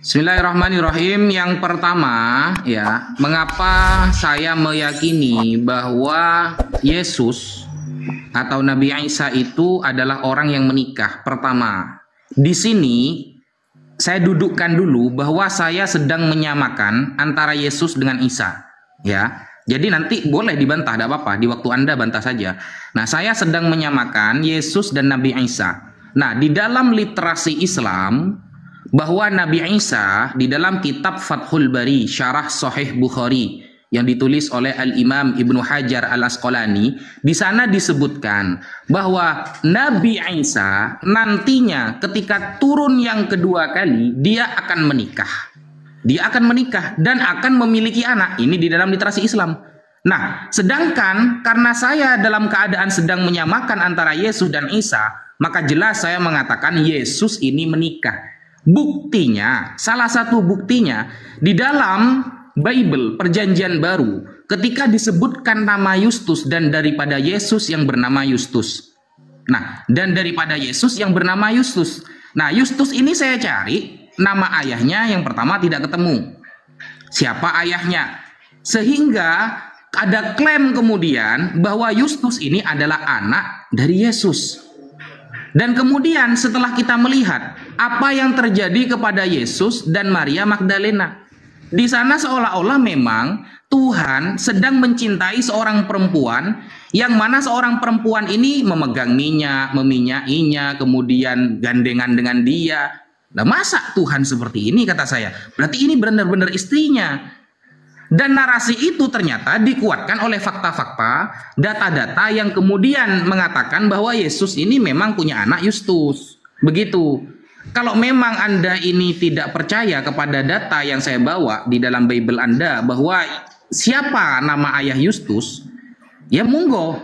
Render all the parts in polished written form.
Bismillahirrahmanirrahim. Yang pertama, ya, mengapa saya meyakini bahwa Yesus atau Nabi Isa itu adalah orang yang menikah? Pertama, di sini saya dudukkan dulu bahwa saya sedang menyamakan antara Yesus dengan Isa, ya. Jadi nanti boleh dibantah, tidak apa-apa, di waktu Anda bantah saja. Nah, saya sedang menyamakan Yesus dan Nabi Isa. Nah, di dalam literasi Islam, bahwa Nabi Isa di dalam kitab Fathul Bari, Syarah Sahih Bukhari yang ditulis oleh Al-Imam Ibnu Hajar Al-Asqalani, di sana disebutkan bahwa Nabi Isa nantinya ketika turun yang kedua kali, dia akan menikah. Dia akan menikah dan akan memiliki anak. Ini di dalam literasi Islam. Nah, sedangkan karena saya dalam keadaan sedang menyamakan antara Yesus dan Isa, maka jelas saya mengatakan Yesus ini menikah. Buktinya, salah satu buktinya di dalam Bible Perjanjian Baru, ketika disebutkan nama Yustus dan daripada Yesus yang bernama Yustus. Nah, dan daripada Yesus yang bernama Yustus. Nah, Yustus ini saya cari nama ayahnya, yang pertama tidak ketemu. Siapa ayahnya? Sehingga ada klaim kemudian bahwa Yustus ini adalah anak dari Yesus. Dan kemudian setelah kita melihat apa yang terjadi kepada Yesus dan Maria Magdalena, di sana seolah-olah memang Tuhan sedang mencintai seorang perempuan, yang mana seorang perempuan ini memegang minyak, meminyainya, kemudian gandengan dengan dia. Nah, masa Tuhan seperti ini, kata saya? Berarti ini benar-benar istrinya. Dan narasi itu ternyata dikuatkan oleh fakta-fakta, data-data yang kemudian mengatakan bahwa Yesus ini memang punya anak Yustus. Begitu. Kalau memang Anda ini tidak percaya kepada data yang saya bawa di dalam Bible Anda bahwa siapa nama ayah Yustus, ya monggo.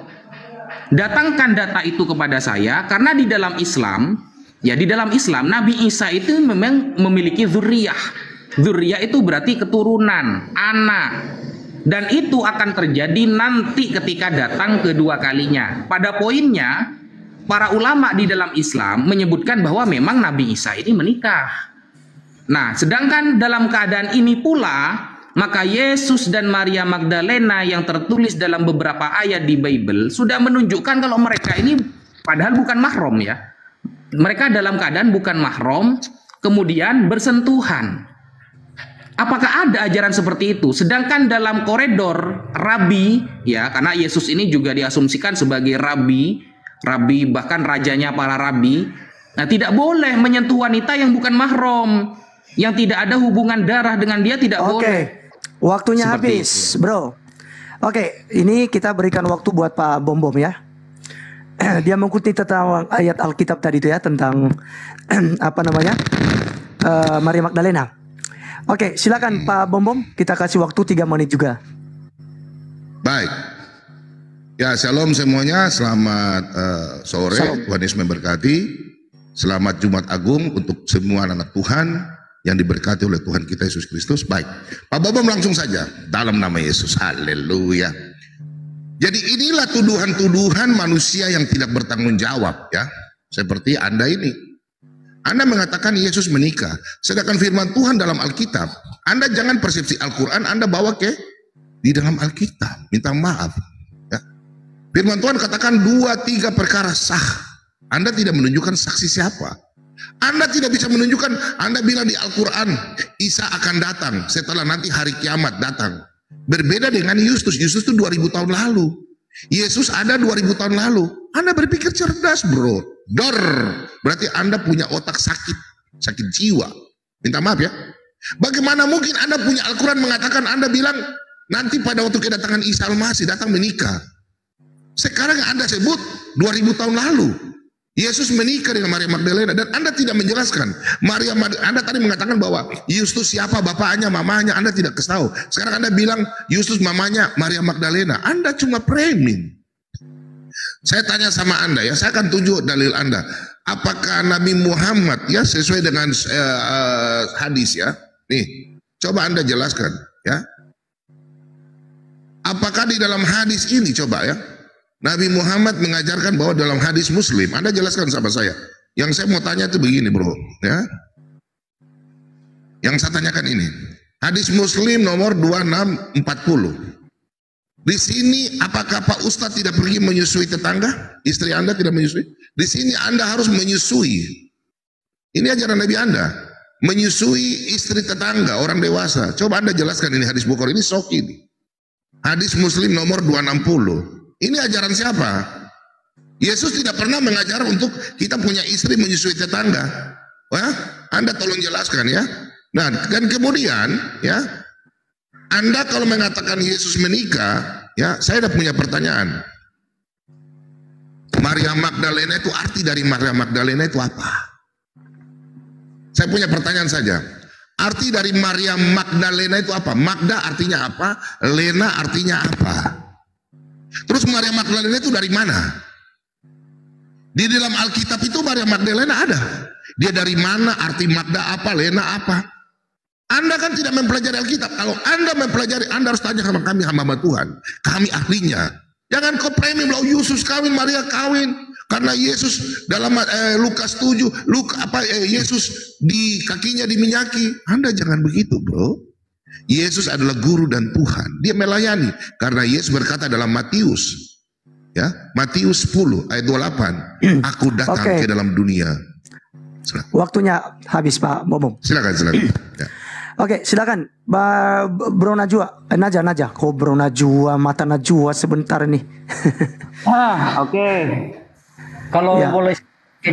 Datangkan data itu kepada saya, karena di dalam Islam, ya di dalam Islam Nabi Isa itu memang memiliki dzurriyah. Dzurriyah itu berarti keturunan, anak. Dan itu akan terjadi nanti ketika datang kedua kalinya. Pada poinnya, para ulama di dalam Islam menyebutkan bahwa memang Nabi Isa ini menikah. Nah, sedangkan dalam keadaan ini pula, maka Yesus dan Maria Magdalena yang tertulis dalam beberapa ayat di Bible sudah menunjukkan kalau mereka ini padahal bukan mahram, ya. Mereka dalam keadaan bukan mahram, kemudian bersentuhan. Apakah ada ajaran seperti itu? Sedangkan dalam koridor rabi, ya, karena Yesus ini juga diasumsikan sebagai rabi, bahkan rajanya para rabi. Nah, tidak boleh menyentuh wanita yang bukan mahram, yang tidak ada hubungan darah dengan dia, tidak boleh. Waktunya Seperti habis, itu. bro. Ini kita berikan waktu buat Pak Bom ya. Dia mengikuti tentang ayat Alkitab tadi itu ya, tentang apa namanya, Maria Magdalena. Silakan Pak Bom, kita kasih waktu 3 menit juga. Baik. Ya, shalom semuanya, selamat sore. Shalom. Tuhan Yesus memberkati. Selamat Jumat Agung untuk semua anak Tuhan yang diberkati oleh Tuhan kita Yesus Kristus. Baik, Pak Bom langsung saja dalam nama Yesus. Haleluya. Jadi inilah tuduhan-tuduhan manusia yang tidak bertanggung jawab, ya. Seperti Anda ini. Anda mengatakan Yesus menikah, sedangkan firman Tuhan dalam Alkitab, Anda jangan persepsi Al-Quran Anda bawa ke di dalam Alkitab. Minta maaf, ya. Firman Tuhan katakan 2-3 perkara sah. Anda tidak menunjukkan saksi siapa. Anda tidak bisa menunjukkan, Anda bilang di Al-Quran Isa akan datang setelah nanti hari kiamat datang. Berbeda dengan Yustus. Yustus itu 2000 tahun lalu. Yesus ada 2000 tahun lalu. Anda berpikir cerdas, bro. Berarti Anda punya otak sakit jiwa. Minta maaf ya. Bagaimana mungkin Anda punya Al-Quran mengatakan, Anda bilang nanti pada waktu kedatangan Isa Al-Masih datang menikah. Sekarang Anda sebut 2000 tahun lalu Yesus menikah dengan Maria Magdalena, dan Anda tidak menjelaskan. Anda tadi mengatakan bahwa Yustus siapa, bapaknya, mamanya, Anda tidak tahu. Sekarang Anda bilang Yustus mamanya Maria Magdalena. Anda cuma framing. Saya tanya sama Anda ya, saya akan tunjuk dalil Anda. Apakah Nabi Muhammad ya sesuai dengan hadis ya? Nih, coba Anda jelaskan ya. Apakah di dalam hadis ini coba ya? Nabi Muhammad mengajarkan bahwa dalam hadis Muslim, Anda jelaskan sama saya. Yang saya mau tanya itu begini, bro, ya. Yang saya tanyakan ini, hadis Muslim nomor 2640. Di sini apakah Pak Ustadz tidak pergi menyusui tetangga? Istri Anda tidak menyusui? Di sini Anda harus menyusui. Ini ajaran Nabi Anda. Menyusui istri tetangga, orang dewasa. Coba Anda jelaskan ini hadis Bukhari, ini Soki ini. Hadis Muslim nomor 260. Ini ajaran siapa? Yesus tidak pernah mengajar untuk kita punya istri menyusui tetangga. Wah, Anda tolong jelaskan ya. Nah, dan kemudian ya, Anda kalau mengatakan Yesus menikah, ya, saya ada punya pertanyaan. Maria Magdalena itu, arti dari Maria Magdalena itu apa? Saya punya pertanyaan saja. Arti dari Maria Magdalena itu apa? Magda artinya apa? Lena artinya apa? Terus Maria Magdalena itu dari mana? Di dalam Alkitab itu Maria Magdalena ada. Dia dari mana? Arti Magda apa? Lena apa? Anda kan tidak mempelajari Alkitab. Kalau Anda mempelajari, Anda harus tanya sama kami, hamba Tuhan. Kami ahlinya. Jangan kau framing bahwa Yesus kawin, Maria kawin. Karena Yesus dalam Lukas 7, Yesus di kakinya diminyaki. Anda jangan begitu, bro. Yesus adalah guru dan Tuhan. Dia melayani. Karena Yesus berkata dalam Matius, ya, Matius 10 ayat 28, aku datang ke dalam dunia. Silakan. Waktunya habis, Pak Bombom. Silakan. Ya. Oke, silakan, Bro Najwa, Naja, kok Bro Najwa, mata Najwa sebentar nih. Oke. Kalau Ya. boleh pakai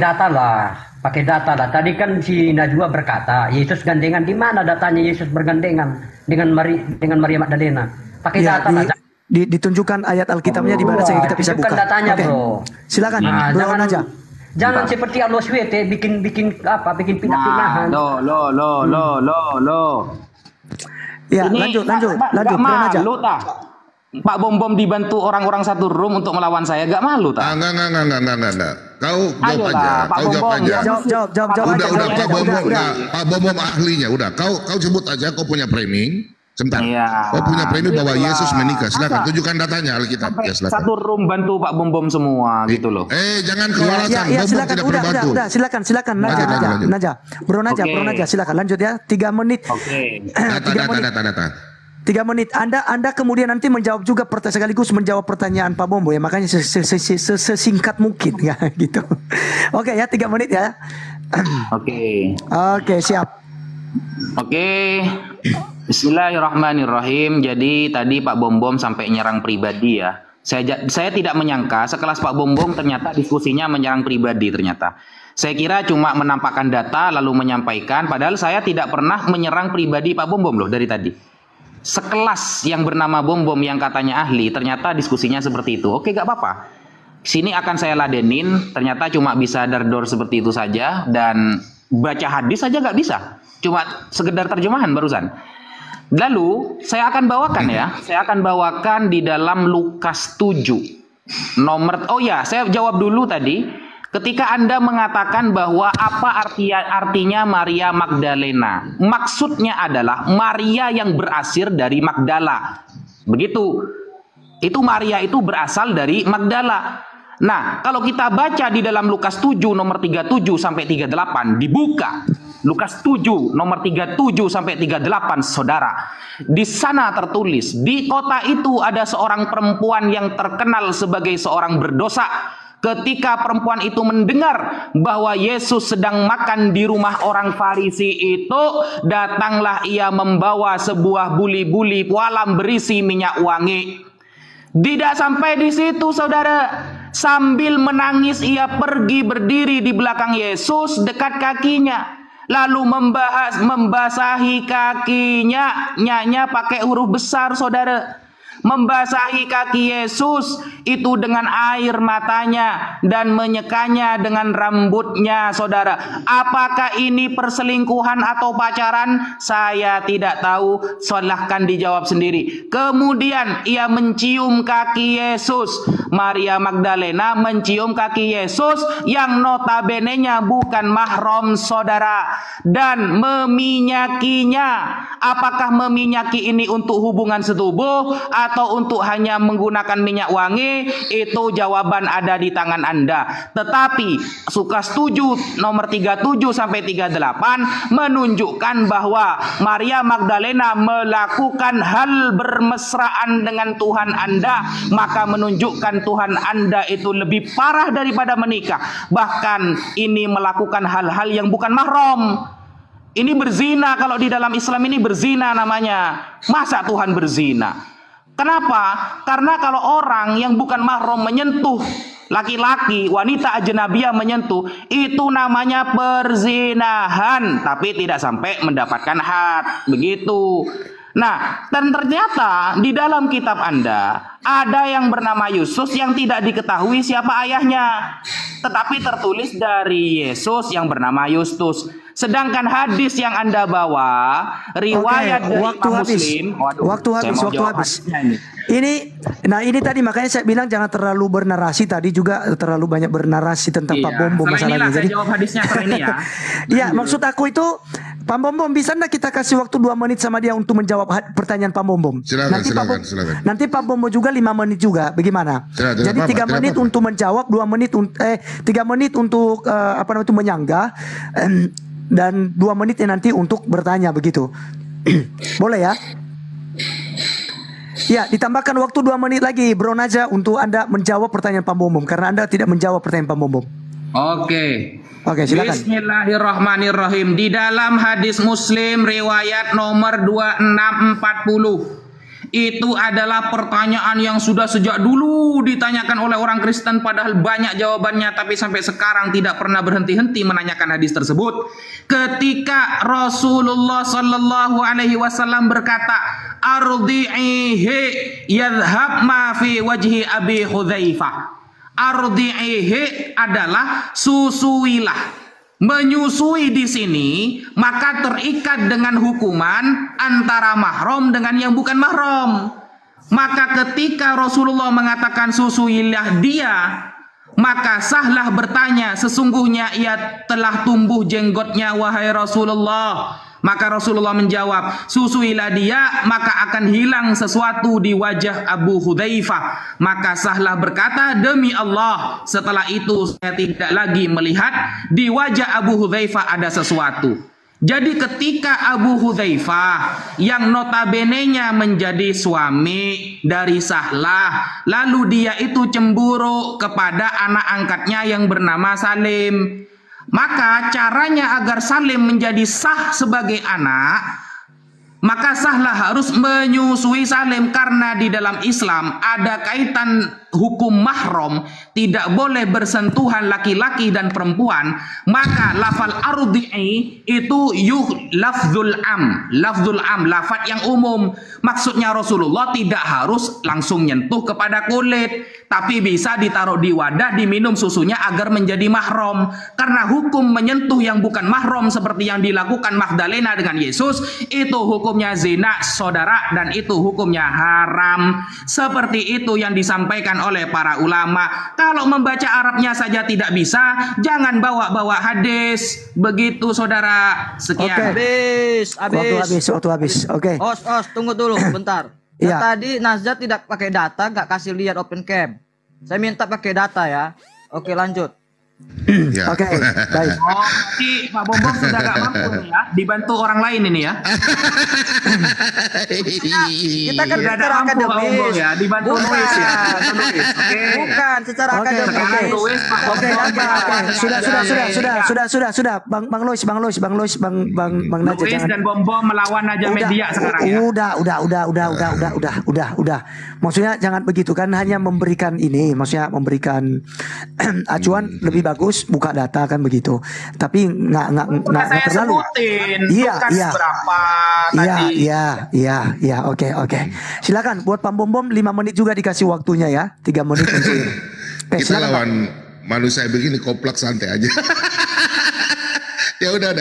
data lah. Tadi kan si Najwa berkata, Yesus gandengan, di mana datanya Yesus bergandengan dengan Maria Magdalena? Pakai Ya, data lah. ditunjukkan ayat Alkitabnya di mana sehingga kita bisa buka. Tunjukkan datanya, Oke. bro. Silakan, Bro Naja. Jangan seperti Allah SWT bikin pindah-pindahan. Ya, Ini lanjut, gak Bro Naja. malu tak? Pak Bom dibantu orang-orang satu room untuk melawan saya, gak malu tak? Enggak. Kau jawab Ayolah, aja. Pak Kau jawab Bombom, aja. Jawab Udah, aja. Pak Bombom. Udah. Pak Bombom ahlinya. Udah, kau sebut aja. Kau punya framing. Sebentar. Iya. Kau punya framing bahwa Itulah. Yesus menikah. Silakan Masa? tunjukkan datanya Alkitab. Sampai Ya, silakan. satu room bantu Pak Bom semua gitu loh. Jangan kau alasan. Ya, Bombom silakan. tidak Udah, perlu bantu. silakan. Lanjut. Naja. Bro Oke. Naja, silakan lanjut ya. 3 menit. Oke. Data. 3 menit. Anda kemudian nanti menjawab juga sekaligus menjawab pertanyaan Pak Bombo ya. Makanya sesingkat mungkin ya gitu. Oke ya, 3 menit ya. Oke. Oke, siap. Oke. Bismillahirrahmanirrahim. Jadi tadi Pak Bom sampai nyerang pribadi ya. Saya tidak menyangka sekelas Pak Bom ternyata diskusinya menyerang pribadi ternyata. Saya kira cuma menampakkan data lalu menyampaikan, padahal saya tidak pernah menyerang pribadi Pak Bom loh dari tadi. Sekelas yang bernama Bom yang katanya ahli, ternyata diskusinya seperti itu. Oke, gak apa-apa. Sini akan saya ladenin, ternyata cuma bisa dardor seperti itu saja, dan baca hadis saja gak bisa. Cuma sekedar terjemahan barusan. Lalu saya akan bawakan di dalam Lukas 7 saya jawab dulu tadi ketika Anda mengatakan bahwa apa artinya Maria Magdalena. Maksudnya adalah Maria yang berasal dari Magdala. Begitu. Itu Maria itu berasal dari Magdala. Nah, kalau kita baca di dalam Lukas 7 nomor 37 sampai 38 dibuka. Lukas 7 nomor 37 sampai 38 saudara. Di sana tertulis, di kota itu ada seorang perempuan yang terkenal sebagai seorang berdosa. Ketika perempuan itu mendengar bahwa Yesus sedang makan di rumah orang Farisi itu, datanglah ia membawa sebuah buli-buli walam berisi minyak wangi. Tidak sampai di situ saudara, sambil menangis ia pergi berdiri di belakang Yesus dekat kakinya. Lalu membasahi kakinya, nyanya pakai huruf besar saudara. Membasahi kaki Yesus itu dengan air matanya dan menyekanya dengan rambutnya saudara. Apakah ini perselingkuhan atau pacaran? Saya tidak tahu, silahkan dijawab sendiri. Kemudian ia mencium kaki Yesus, Maria Magdalena mencium kaki Yesus yang notabene-nya bukan mahram saudara dan meminyakinya. Apakah meminyaki ini untuk hubungan setubuh atau untuk hanya menggunakan minyak wangi? Itu jawaban ada di tangan Anda. Tetapi suka setuju nomor 37 sampai 38 menunjukkan bahwa Maria Magdalena melakukan hal bermesraan dengan Tuhan Anda, maka menunjukkan Tuhan Anda itu lebih parah daripada menikah. Bahkan ini melakukan hal-hal yang bukan mahram. Ini berzina, kalau di dalam Islam ini berzina namanya. Masa Tuhan berzina? Kenapa? Karena kalau orang yang bukan mahram menyentuh laki-laki, wanita ajnabiyah menyentuh, itu namanya perzinahan, tapi tidak sampai mendapatkan had. Begitu. Nah, dan ternyata di dalam kitab Anda ada yang bernama Yesus yang tidak diketahui siapa ayahnya, tetapi tertulis dari Yesus yang bernama Justus. Sedangkan hadis yang Anda bawa riwayat dari waktu Imam habis. Muslim. Waduh, Waktu saya habis, mau waktu jawab habis. hadisnya ini. Ini tadi makanya saya bilang jangan terlalu bernarasi, tadi juga terlalu banyak bernarasi tentang Pak Bom Setelah masalahnya. inilah saya jawab hadisnya setelah ini ya. Iya, maksud aku itu Pak Bom bisa enggak kita kasih waktu 2 menit sama dia untuk menjawab pertanyaan Pak Bom? Silakan, Silakan. silakan. Nanti Pak Bom juga 5 menit juga. Bagaimana? Tidak Jadi apa-apa, 3 tidak menit apa-apa. untuk menjawab, 3 menit untuk untuk menyanggah, dan 2 menitnya nanti untuk bertanya begitu. Boleh ya? Ya, ditambahkan waktu 2 menit lagi, Bro Naja, untuk Anda menjawab pertanyaan Pak Bom, karena Anda tidak menjawab pertanyaan Pak Bom. Oke. Oke, silakan. Bismillahirrahmanirrahim. Di dalam hadis Muslim riwayat nomor 2640. Itu adalah pertanyaan yang sudah sejak dulu ditanyakan oleh orang Kristen, padahal banyak jawabannya, tapi sampai sekarang tidak pernah berhenti-henti menanyakan hadis tersebut. Ketika Rasulullah Sallallahu Alaihi Wasallam berkata, "Ardi'ihi yadhhab ma fi wajhi Abi Hudzaifah." Ardi'ihi adalah susuilah. Menyusui di sini maka terikat dengan hukuman antara mahram dengan yang bukan mahram. Maka ketika Rasulullah mengatakan susuilah dia, maka sahlah bertanya, sesungguhnya ia telah tumbuh jenggotnya wahai Rasulullah. Maka Rasulullah menjawab, susuilah dia maka akan hilang sesuatu di wajah Abu Hudzaifah. Maka sahlah berkata, demi Allah, setelah itu saya tidak lagi melihat di wajah Abu Hudzaifah ada sesuatu. Jadi ketika Abu Hudzaifah yang notabene-nya menjadi suami dari Sahlah, lalu dia itu cemburu kepada anak angkatnya yang bernama Salim, maka caranya agar Salim menjadi sah sebagai anak, maka Sahlah harus menyusui Salim, karena di dalam Islam ada kaitan hukum mahram, tidak boleh bersentuhan laki-laki dan perempuan. Maka lafal ardi'i itu lafzul am, lafaz yang umum. Maksudnya Rasulullah tidak harus langsung nyentuh kepada kulit, tapi bisa ditaruh di wadah, diminum susunya agar menjadi mahram. Karena hukum menyentuh yang bukan mahram seperti yang dilakukan Magdalena dengan Yesus, itu hukumnya zina saudara, dan itu hukumnya haram. Seperti itu yang disampaikan oleh para ulama. Kalau membaca Arabnya saja tidak bisa, jangan bawa-bawa hadis. Begitu saudara. Sekian. Waktu habis. Oke. Os, tunggu dulu bentar. Iya. Tadi Nazat tidak pakai data, nggak kasih lihat open cam. Saya minta pakai data ya. Oke, lanjut. Ya. Oke, baik. Oh, berarti Pak Bombong sudah gak mampu nih ya, dibantu orang lain ini ya. Kita kan Sudah ada secara mampu Pak Bombong akademis. ya, dibantu Bukan. nulis ya. Dibantu nulis. Oke. Bukan secara Oke, akademis. Sekarang tulis Pak Oke, Bombong. sudah. Bang Lois, Bang Naja, Nulis jangan. dan Bombong melawan Naja Media sekarang ya. Udah. Maksudnya jangan begitu kan, hanya memberikan ini, maksudnya memberikan acuan lebih bagus buka data kan begitu. Tapi nggak Saya terlalu. sebutin Iya, tugas iya. berapa tadi. Iya. Oke. Silakan buat Pak Bom 5 menit juga dikasih waktunya ya. 3 menit untuk ini. Oke, Kita silakan, Pak. lawan manusia begini, koplak santai aja. Ya udah.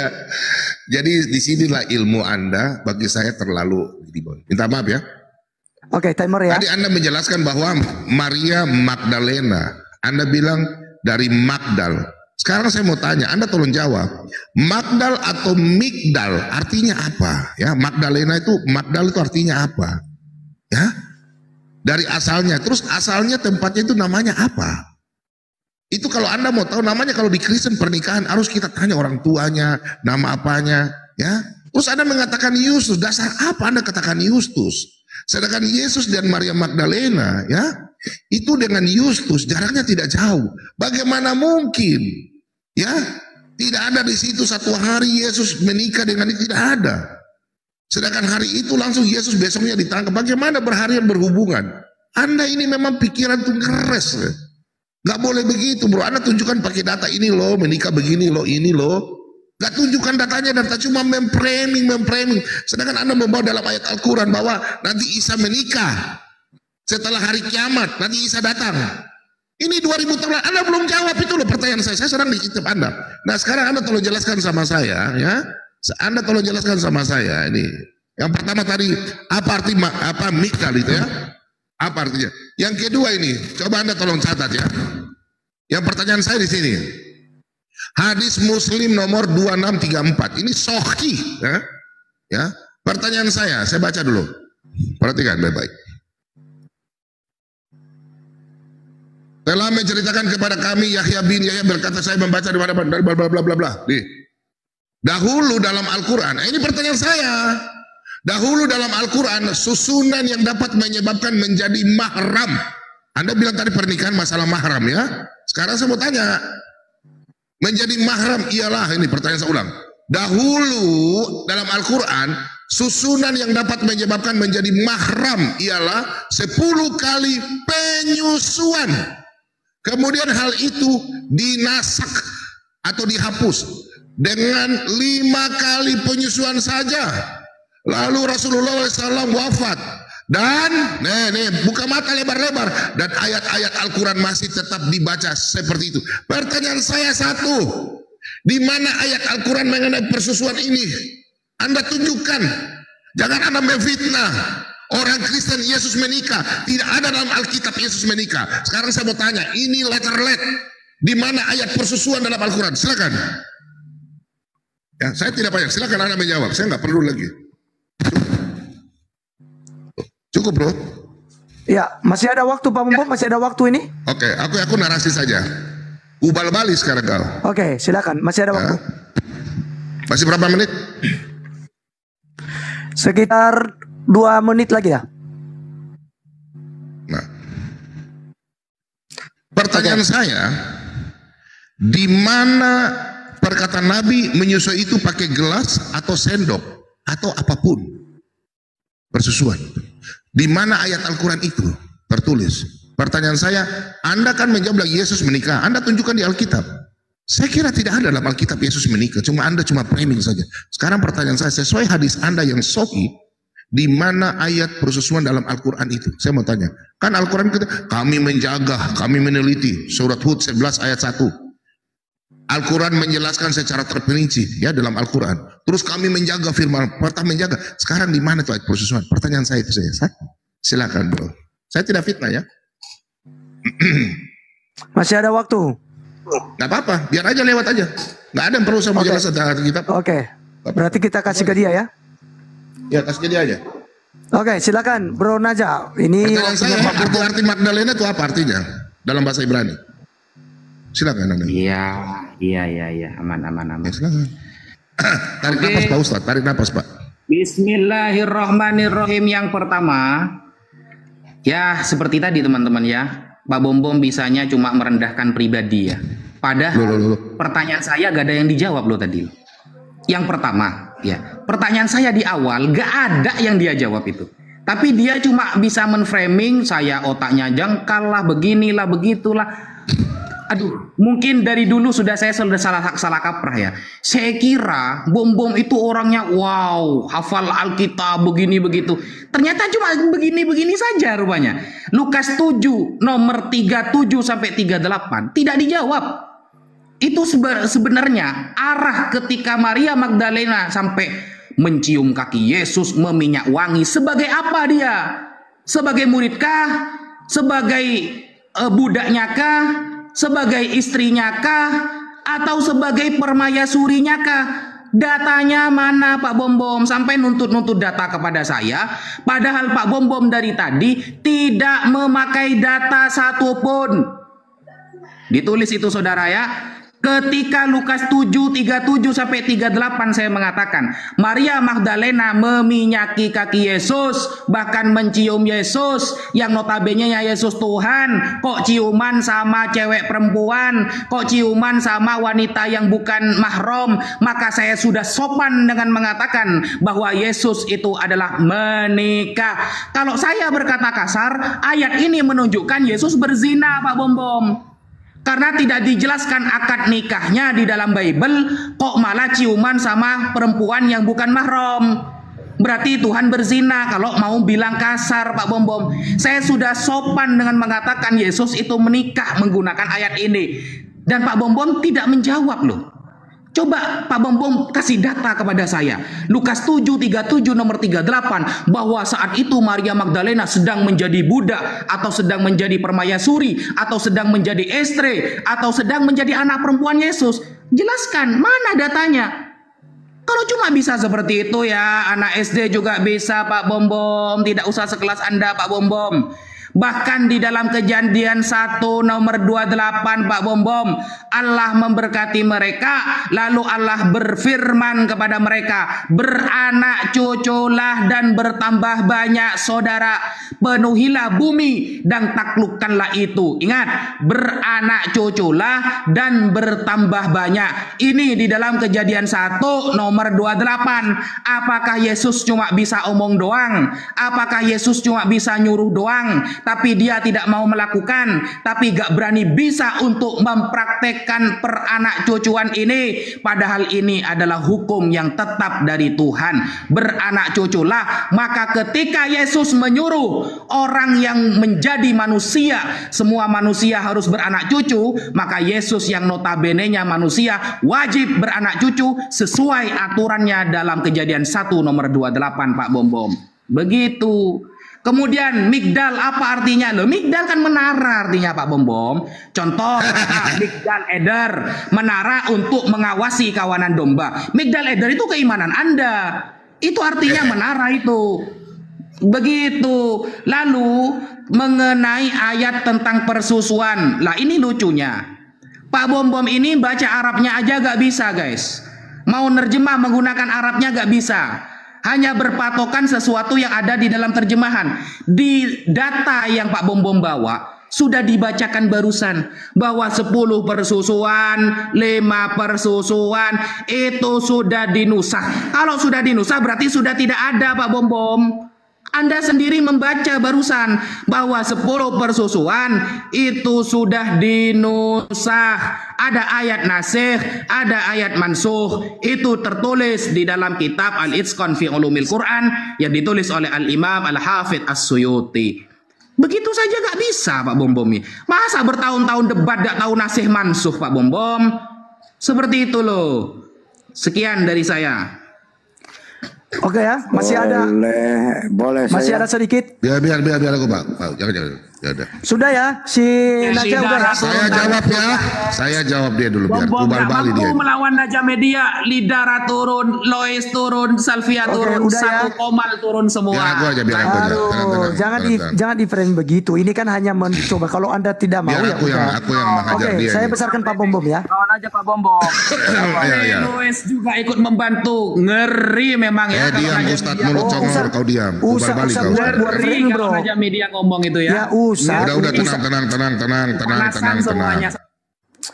Jadi disinilah ilmu Anda bagi saya terlalu minta maaf ya. Oke, timer ya. Tadi Anda menjelaskan bahwa Maria Magdalena. Anda bilang dari Magdal. Sekarang saya mau tanya, Anda tolong jawab. Magdal atau Migdal artinya apa? Ya, Magdalena itu, Magdal itu artinya apa? Ya, dari asalnya. Terus asalnya tempatnya itu namanya apa? Itu kalau Anda mau tahu namanya, kalau di Kristen pernikahan harus kita tanya orang tuanya, nama apanya, ya. Terus Anda mengatakan Yustus, dasar apa Anda katakan Yustus? Sedangkan Yesus dan Maria Magdalena, ya, itu dengan Yustus jaraknya tidak jauh. Bagaimana mungkin, ya, tidak ada di situ satu hari Yesus menikah dengan itu, tidak ada. Sedangkan hari itu langsung Yesus besoknya ditangkap. Bagaimana berharian berhubungan? Anda ini memang pikiran tuh keras. Gak boleh begitu, bro. Anda tunjukkan pakai data ini loh, menikah begini loh, ini loh. Gak tunjukkan datanya, data cuma memframing. Sedangkan Anda membawa dalam ayat Al-Quran bahwa nanti Isa menikah. Setelah hari kiamat, nanti Isa datang. Ini 2000 tahun, Anda belum jawab itu loh pertanyaan saya. Saya sedang dicitip Anda. Nah sekarang Anda tolong jelaskan sama saya, ya. Anda tolong jelaskan sama saya ini. Yang pertama tadi, apa arti Migdal itu ya? Apa artinya? Yang kedua ini, coba Anda tolong catat ya. Yang pertanyaan saya di sini. Hadis Muslim nomor 2634. Ini sahih, ya. Ya. Pertanyaan saya baca dulu. Perhatikan baik-baik. Telah menceritakan kepada kami Yahya bin Yahya berkata, saya membaca di mana bla bla bla bla bla. Dahulu dalam Al-Qur'an. Ini pertanyaan saya. Dahulu dalam Al-Quran susunan yang dapat menyebabkan menjadi mahram. Anda bilang tadi pernikahan masalah mahram ya. Sekarang saya mau tanya. Menjadi mahram ialah, ini pertanyaan saya ulang. Dahulu dalam Al-Quran susunan yang dapat menyebabkan menjadi mahram ialah 10 kali penyusuan. Kemudian hal itu dinasak atau dihapus dengan 5 kali penyusuan saja. Lalu Rasulullah SAW wafat dan buka mata lebar-lebar dan ayat-ayat Al-Quran masih tetap dibaca seperti itu. Pertanyaan saya satu, di mana ayat Al-Quran mengenai persusuan ini? Anda tunjukkan, jangan Anda memfitnah orang Kristen Yesus menikah. Tidak ada dalam Alkitab Yesus menikah. Sekarang saya mau tanya, ini letter-let, di mana ayat persusuan dalam Al-Quran? Silakan. Ya, saya tidak banyak. Silakan Anda menjawab. Saya nggak perlu lagi. Cukup bro. Ya, masih ada waktu Pak Mumpung, masih ada waktu ini. Oke, aku narasi saja. Ubal balik sekarang kau. Oke, silakan, masih ada waktu. Masih berapa menit? Sekitar 2 menit lagi ya. Nah, pertanyaan saya, di mana perkataan Nabi menyusui itu pakai gelas atau sendok atau apapun persusuan? Di mana ayat Al-Quran itu tertulis? Pertanyaan saya, Anda kan menjawab Yesus menikah. Anda tunjukkan di Alkitab. Saya kira tidak ada dalam Alkitab Yesus menikah. Anda cuma framing saja. Sekarang pertanyaan saya, sesuai hadis Anda yang sahih, di mana ayat persusuan dalam Al-Quran itu? Saya mau tanya. Kan Al-Quran kita, kami menjaga, kami meneliti. Surat Hud 11 ayat 1. Al-Quran menjelaskan secara terperinci ya dalam Al-Quran. Terus kami menjaga firman, pertama menjaga. Sekarang di mana tuh ayat persusuan? Pertanyaan saya itu saya. Silakan bro. Saya tidak fitnah ya. Masih ada waktu. Gak apa-apa, biar aja lewat aja. Gak ada yang perlu saya menjelaskan tentang kitab. Oke. Berarti kita kasih ke dia ya. Ya kasih ke dia aja. Oke, silakan Bro Naja. Ini pertanyaan saya, arti Magdalena itu apa artinya dalam bahasa Ibrani? Silakan Anda. Iya, aman. Ya, silakan. Tarik nafas Pak Ustadz, tarik nafas Pak. Bismillahirrahmanirrahim. Yang pertama, ya seperti tadi teman-teman ya, Pak Bom bisanya cuma merendahkan pribadi ya. Padahal pertanyaan saya gak ada yang dijawab loh tadi. Yang pertama, ya pertanyaan saya di awal gak ada yang dia jawab itu. Tapi dia cuma bisa menframing, saya otaknya jangkal lah, beginilah, begitulah. Aduh, mungkin dari dulu saya sudah salah kaprah ya. Saya kira Bom itu orangnya wow, hafal Alkitab begini begitu. Ternyata cuma begini saja rupanya. Lukas 7 nomor 37 sampai 38 tidak dijawab. Itu sebenarnya arah ketika Maria Magdalena sampai mencium kaki Yesus, meminyak wangi, sebagai apa dia? Sebagai muridkah? Sebagai budaknya kah? Sebagai istrinya kah? Atau sebagai permayasurinya kah? Datanya mana Pak Bombom? Sampai nuntut-nuntut data kepada saya. Padahal Pak Bombom dari tadi tidak memakai data satupun. Ditulis itu saudara ya. Ketika Lukas 7:37 sampai 38 saya mengatakan Maria Magdalena meminyaki kaki Yesus, bahkan mencium Yesus yang notabene Yesus Tuhan, kok ciuman sama cewek perempuan, kok ciuman sama wanita yang bukan mahram. Maka saya sudah sopan dengan mengatakan bahwa Yesus itu adalah menikah. Kalau saya berkata kasar, ayat ini menunjukkan Yesus berzina Pak Bombom. Karena tidak dijelaskan akad nikahnya di dalam Bible, kok malah ciuman sama perempuan yang bukan mahram. Berarti Tuhan berzina kalau mau bilang kasar Pak Bombom. Saya sudah sopan dengan mengatakan Yesus itu menikah menggunakan ayat ini. Dan Pak Bombom tidak menjawab loh. Coba Pak Bombom kasih data kepada saya. Lukas 7:37 nomor 38 bahwa saat itu Maria Magdalena sedang menjadi budak atau sedang menjadi permayasuri atau sedang menjadi istri atau sedang menjadi anak perempuan Yesus. Jelaskan mana datanya. Kalau cuma bisa seperti itu ya, anak SD juga bisa Pak Bombom, tidak usah sekelas Anda Pak Bombom. Bahkan di dalam Kejadian 1 nomor 28 Pak Bombom, Allah memberkati mereka, lalu Allah berfirman kepada mereka, beranak cuculah dan bertambah banyak saudara, penuhilah bumi dan taklukkanlah itu. Ingat, beranak cuculah dan bertambah banyak. Ini di dalam Kejadian 1 nomor 28. Apakah Yesus cuma bisa omong doang? Apakah Yesus cuma bisa nyuruh doang? Tapi dia tidak mau melakukan, tapi gak berani bisa untuk mempraktekkan peranak cucuan ini. Padahal ini adalah hukum yang tetap dari Tuhan. Beranak cuculah. Maka ketika Yesus menyuruh orang yang menjadi manusia, semua manusia harus beranak cucu, maka Yesus yang notabene-nya manusia wajib beranak cucu sesuai aturannya dalam Kejadian 1 nomor 28 Pak Bombom. Begitu. Kemudian migdal apa artinya? Loh, migdal kan menara artinya Pak Bombom. Contoh migdal eder, menara untuk mengawasi kawanan domba. Migdal eder itu keimanan Anda. Itu artinya menara itu. Begitu. Lalu mengenai ayat tentang persusuan. Lah ini lucunya. Pak Bombom ini baca Arabnya aja gak bisa guys. Mau nerjemah menggunakan Arabnya gak bisa. Hanya berpatokan sesuatu yang ada di dalam terjemahan. Di data yang Pak Bombom bawa sudah dibacakan barusan bahwa 10 persusuan, 5 persusuan itu sudah dinusah. Kalau sudah dinusah berarti sudah tidak ada Pak Bombom. Anda sendiri membaca barusan bahwa 10 persusuan itu sudah dinusah. Ada ayat nasikh, ada ayat mansuh. Itu tertulis di dalam kitab Al-Itqan fi Ulumil Quran yang ditulis oleh Al-Imam Al-Hafidh As-Suyuti. Begitu saja gak bisa Pak Bombom. Masa bertahun-tahun debat gak tahu nasikh mansuh Pak Bombom? Seperti itu loh. Sekian dari saya. Oke ya, masih ada. Boleh. Masih ada sedikit. Biar aku Pak. Jangan. Ya udah. Sudah ya, si Naja udah ya. Saya jawab ya. Saya jawab dia dulu biar Bombom kubal gak balik mampu dia. melawan Naja Media. Lidara turun, Lois turun, Salvia turun, udah Satu ya. Komal turun semua. Biar aku aja, biar aku aja. Aduh, jangan di frame begitu. Ini kan hanya mencoba. Kalau Anda tidak mau Biar ya aku yang udah. menghajar Oke, dia. saya ini. besarkan Pak Bombom ya. Kawan aja Pak Bombom. Ya. Lois juga ikut membantu. Ngeri memang ya. kalau Diam Naja Ustadz Media. mulut congor Ustadz. kau diam. Kubal balik kau. Buat Ngeri ring, bro. kalau Naja Media ngomong itu ya. Ya usah. Udah tenang. Panasan semuanya.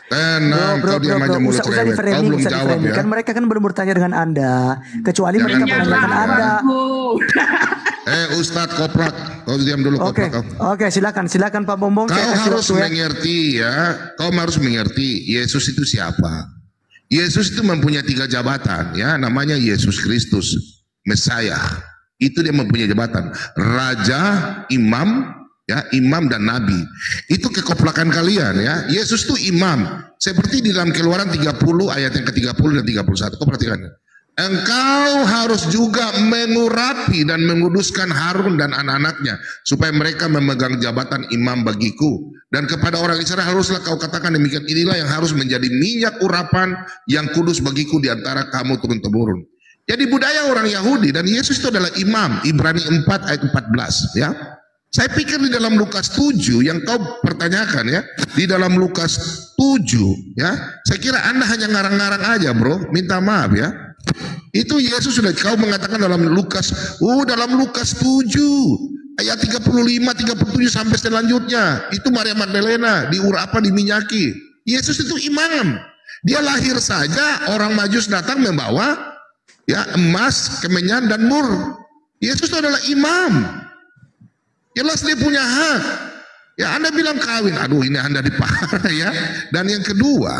Tenang, kau diam aja mulut usah di cerewet. Kau framing, belum usah di jawab framing. ya. Kan mereka kan belum bertanya dengan Anda. Kecuali Jangan mereka nyala menanyakan Anda. aku. Ustadz Koprak, kau diam dulu Oke, Koprak kau. oke, silakan Pak Bombom. Kau Saya kasih harus waktu ya. mengerti ya. Kau harus mengerti Yesus itu siapa. Yesus itu mempunyai 3 jabatan ya. Namanya Yesus Kristus, Mesias. Itu dia mempunyai jabatan. Raja, imam, ya, imam dan nabi. Itu kekoplakan kalian ya. Yesus itu imam. Seperti di dalam Keluaran 30 ayat yang ke-30 dan 31. Kau perhatikan. Engkau harus juga mengurapi dan menguduskan Harun dan anak-anaknya, supaya mereka memegang jabatan imam bagiku. Dan kepada orang Israel haruslah kau katakan demikian, inilah yang harus menjadi minyak urapan yang kudus bagiku di antara kamu turun-temurun. Jadi budaya orang Yahudi, dan Yesus itu adalah imam. Ibrani 4 ayat 14 ya. Saya pikir di dalam Lukas 7 yang kau pertanyakan ya, di dalam Lukas 7 ya, saya kira Anda hanya ngarang-ngarang aja bro, minta maaf ya. Itu Yesus sudah kau mengatakan dalam Lukas 7 ayat 35, 37 sampai selanjutnya. Itu Maria Magdalena diminyaki. Yesus itu imam. Dia lahir saja orang Majus datang membawa ya emas, kemenyan dan mur. Yesus itu adalah imam. Jelas dia punya hak. Ya Anda bilang kawin, aduh ini Anda diparah ya. Dan yang kedua,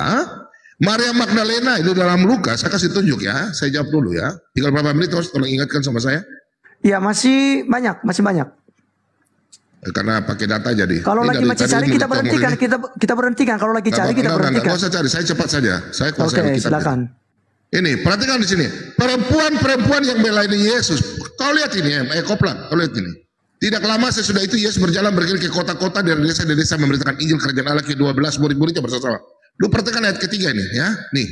Maria Magdalena itu dalam Lukas, saya kasih tunjuk ya. Saya jawab dulu ya. Tinggal berapa menit terus tolong ingatkan sama saya. Ya masih banyak. Karena pakai data jadi. Kalau lagi masih cari kita berhentikan, kita berhentikan. Kalau lagi cari kita berhentikan. Enggak usah cari, saya cepat saja. Saya kuasai Oke, Alkitab. silakan. Ini perhatikan di sini. Perempuan-perempuan yang melayani Yesus. Kau lihat ini ya, koplang. Kau lihat ini. Tidak lama sesudah itu Yesus berjalan pergi ke kota-kota dan desa-desa memberitakan Injil kerajaan Allah ke 12 murid-muridnya bersama-sama. Lu perhatikan ayat ketiga ini ya. Nih.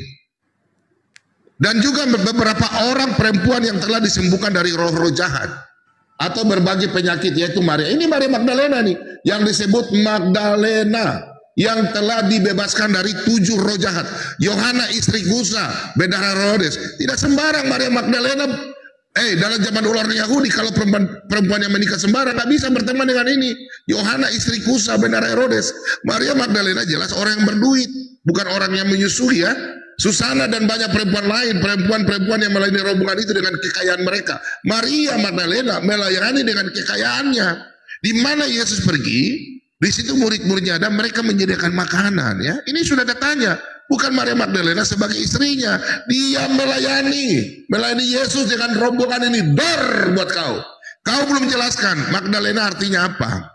Dan juga beberapa orang perempuan yang telah disembuhkan dari roh-roh jahat atau berbagai penyakit, yaitu Maria. Ini Maria Magdalena nih yang disebut Magdalena yang telah dibebaskan dari 7 roh jahat. Yohana istri Kusa, bendahara Herodes. Tidak sembarang Maria Magdalena. Dalam zaman ular Yahudi, kalau perempuan yang menikah sembarang nggak bisa berteman dengan ini. Yohana istri Kusa, bendahara Herodes. Maria Magdalena jelas orang yang berduit, bukan orang yang menyusui ya. Susana dan banyak perempuan lain, perempuan-perempuan yang melayani rombongan itu dengan kekayaan mereka. Maria Magdalena melayani dengan kekayaannya. Di mana Yesus pergi, di situ murid-muridnya ada, mereka menyediakan makanan ya. Ini sudah datanya. Bukan Maria Magdalena sebagai istrinya, dia melayani Yesus dengan rombongan ini. Dor buat kau. Kau belum jelaskan Magdalena artinya apa?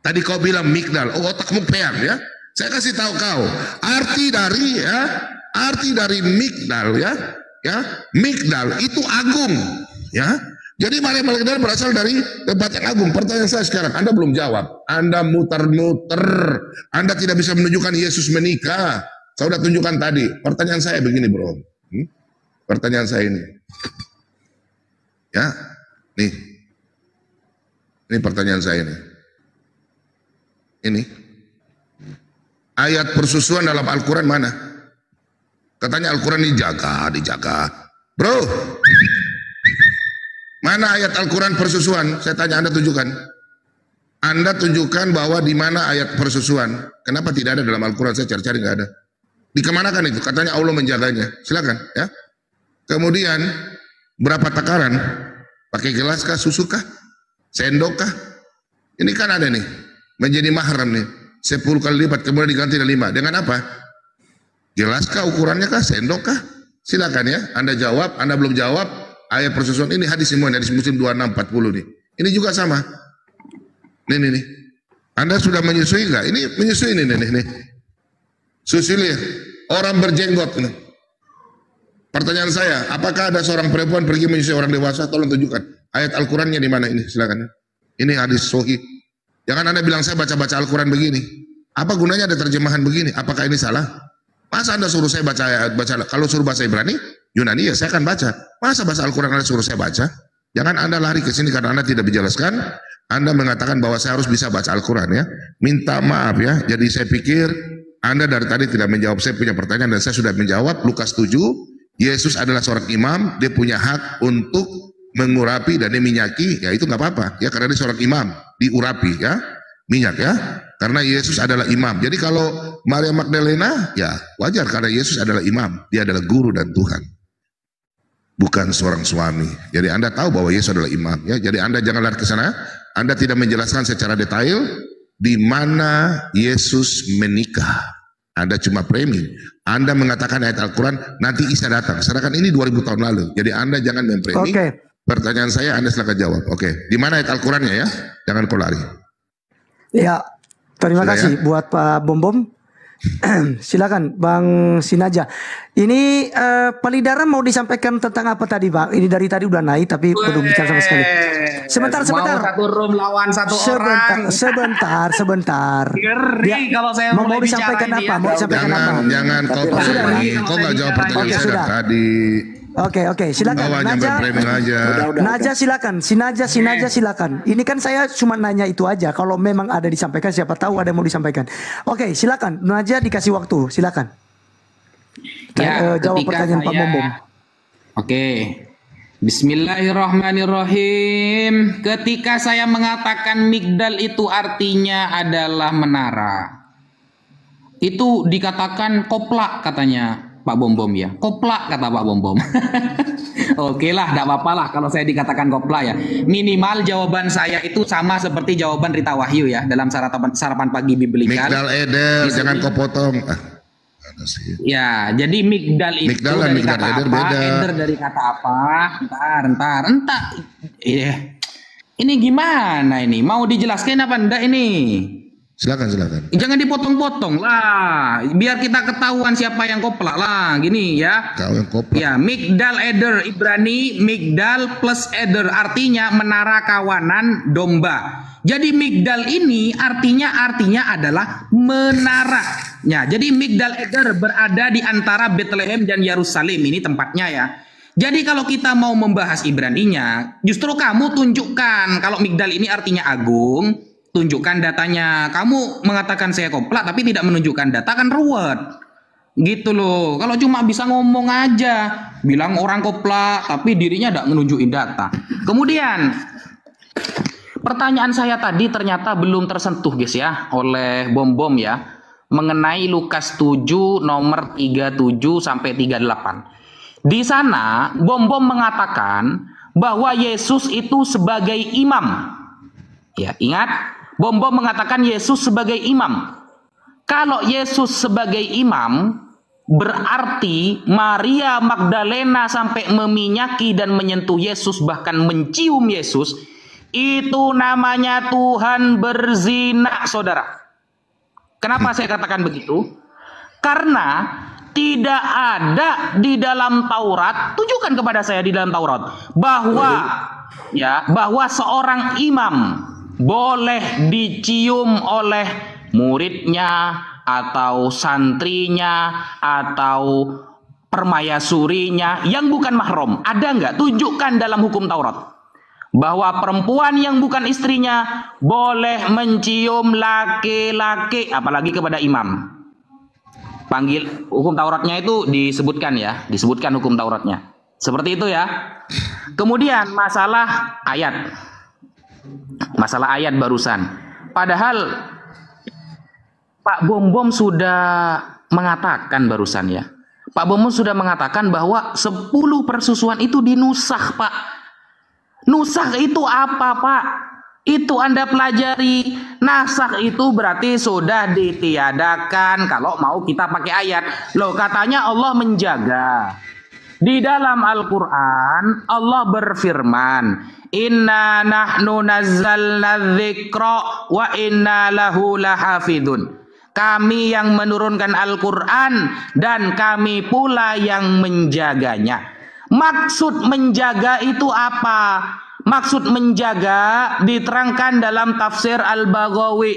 Tadi kau bilang Migdal, otakmu peang ya. Saya kasih tahu kau arti dari Migdal ya. Migdal itu agung ya. Jadi Maria Magdalena berasal dari tempat yang agung. Pertanyaan saya sekarang, Anda belum jawab. Anda muter-muter. Anda tidak bisa menunjukkan Yesus menikah. Saya sudah tunjukkan tadi. Pertanyaan saya begini bro. Pertanyaan saya ini. Ya. Nih. Ini pertanyaan saya ini. Ini. Ayat persusuan dalam Al-Quran mana? Katanya Al-Quran dijaga. Bro. Mana ayat Al-Quran persusuan? Saya tanya Anda tunjukkan. Anda tunjukkan bahwa di mana ayat persusuan. Kenapa tidak ada dalam Al-Quran? Saya cari-cari nggak ada. Dikemanakan itu? Katanya Allah menjaganya. Silakan ya. Kemudian berapa takaran? Pakai gelas kah? Susu kah? Sendok kah? Ini kan ada nih. Menjadi mahram nih. 10 kali lipat kemudian diganti dengan 5. Dengan apa? Gelas kah? Ukurannya kah? Sendok kah? Silakan ya. Anda jawab. Anda belum jawab. Ayat persusuan ini hadis semua. Hadis Muslim 2640 nih. Ini juga sama. Nih. Anda sudah menyusui nggak? Ini menyusui nih. Susili orang berjenggot ini. Pertanyaan saya, apakah ada seorang perempuan pergi menyusui orang dewasa? Tolong tunjukkan ayat Al-Qurannya di mana ini, silakan. Ini hadis sahih. Jangan Anda bilang saya baca-baca Al-Quran begini. Apa gunanya ada terjemahan begini? Apakah ini salah? Masa Anda suruh saya baca kalau suruh bahasa Ibrani, Yunani ya saya akan baca. Masa bahasa Al-Quran Anda suruh saya baca? Jangan Anda lari ke sini karena Anda tidak menjelaskan. Anda mengatakan bahwa saya harus bisa baca Al-Quran ya. Minta maaf ya. Jadi saya pikir Anda dari tadi tidak menjawab saya punya pertanyaan dan saya sudah menjawab. Lukas 7, Yesus adalah seorang imam, dia punya hak untuk mengurapi dan diminyaki, ya itu nggak apa-apa, ya karena dia seorang imam, diurapi ya, minyak ya, karena Yesus adalah imam. Jadi kalau Maria Magdalena, ya wajar karena Yesus adalah imam, dia adalah guru dan Tuhan, bukan seorang suami. Jadi Anda tahu bahwa Yesus adalah imam, ya. Jadi Anda jangan lari ke sana, Anda tidak menjelaskan secara detail di mana Yesus menikah. Anda cuma framing. Anda mengatakan ayat Al-Quran, nanti Isa datang. Sedangkan ini 2000 tahun lalu. Jadi Anda jangan memframing. Oke. Pertanyaan saya, Anda silakan jawab. Oke. Di mana ayat Al-Qurannya ya? Jangan kau lari. Ya, terima Sudah kasih ya? buat Pak Bom. Silakan Bang Sinaja. Ini Palidara mau disampaikan tentang apa tadi, Bang? Ini dari tadi udah naik tapi belum bicara sama sekali. Sebentar. Mau satu room lawan satu orang. Sebentar. Ngeri kalau saya mau mulai disampaikan bicara apa? ini Mau ya. disampaikan apa? Jangan kau lagi. Kau nggak jawab pertanyaan Oke, saya sudah. tadi. Oke, silakan. Bawa nyampe framing aja. Naja silakan. Sinaja silakan. Ini kan saya cuma nanya itu aja. Kalau memang ada disampaikan, siapa tahu ada yang mau disampaikan. Oke, silakan. Naja dikasih waktu. Silakan. Ya, Jawab ketika pertanyaan Pak Bombom. Oke. Bismillahirrahmanirrahim. Ketika saya mengatakan migdal itu artinya adalah menara, itu dikatakan koplak katanya Pak Bombom ya. Koplak kata Pak Bombom. Oke lah, tidak apa-apa lah kalau saya dikatakan koplak ya. Minimal jawaban saya itu sama seperti jawaban Rita Wahyu ya dalam sarapan pagi biblical. Migdal eder, jangan kau potong. Ada sih. Ya, jadi migdal itu Migdal dan dari migdal kata eder apa? beda. Eder dari kata apa? Entar. Ini gimana ini? Mau dijelaskan apa enggak ini? Silakan. Jangan dipotong-potong lah, biar kita ketahuan siapa yang koplak lah, gini ya. Kau yang koplak. Ya, migdal eder Ibrani, migdal plus eder artinya menara kawanan domba. Jadi migdal ini artinya adalah menara. Ya, jadi migdal eder berada di antara Bethlehem dan Yerusalem, ini tempatnya ya. Jadi kalau kita mau membahas Ibraninya, justru kamu tunjukkan kalau migdal ini artinya agung. Tunjukkan datanya. Kamu mengatakan saya koplak tapi tidak menunjukkan data kan ruwet. Gitu loh. Kalau cuma bisa ngomong aja, bilang orang koplak tapi dirinya tidak menunjukin data. Kemudian pertanyaan saya tadi ternyata belum tersentuh guys ya oleh Bombom ya, mengenai Lukas 7 nomor 37 sampai 38. Di sana Bombom mengatakan bahwa Yesus itu sebagai imam. Ya, ingat, Bombom mengatakan Yesus sebagai imam. Kalau Yesus sebagai imam, berarti Maria Magdalena sampai meminyaki dan menyentuh Yesus, bahkan mencium Yesus, itu namanya Tuhan berzina, saudara. Kenapa saya katakan begitu? Karena tidak ada di dalam Taurat, tunjukkan kepada saya di dalam Taurat, bahwa seorang imam boleh dicium oleh muridnya atau santrinya atau permayasurinya yang bukan mahram. Ada nggak? Tunjukkan dalam hukum Taurat bahwa perempuan yang bukan istrinya boleh mencium laki-laki, apalagi kepada imam. Panggil hukum Tauratnya itu disebutkan ya, disebutkan hukum Tauratnya. Seperti itu ya. Kemudian masalah ayat. Masalah ayat barusan. Padahal Pak Bombom sudah mengatakan barusan ya. Pak Bombom sudah mengatakan bahwa 10 persusuan itu dinusah, Pak. Nusah itu apa, Pak? Itu Anda pelajari. Nasakh itu berarti sudah ditiadakan kalau mau kita pakai ayat. Loh, katanya Allah menjaga. Di dalam Al-Quran Allah berfirman, Inna nahnu nazzalna dzikra wa inna lahu lahafidun. Kami yang menurunkan Al-Quran dan kami pula yang menjaganya. Maksud menjaga itu apa? Maksud menjaga diterangkan dalam tafsir Al-Baghawi,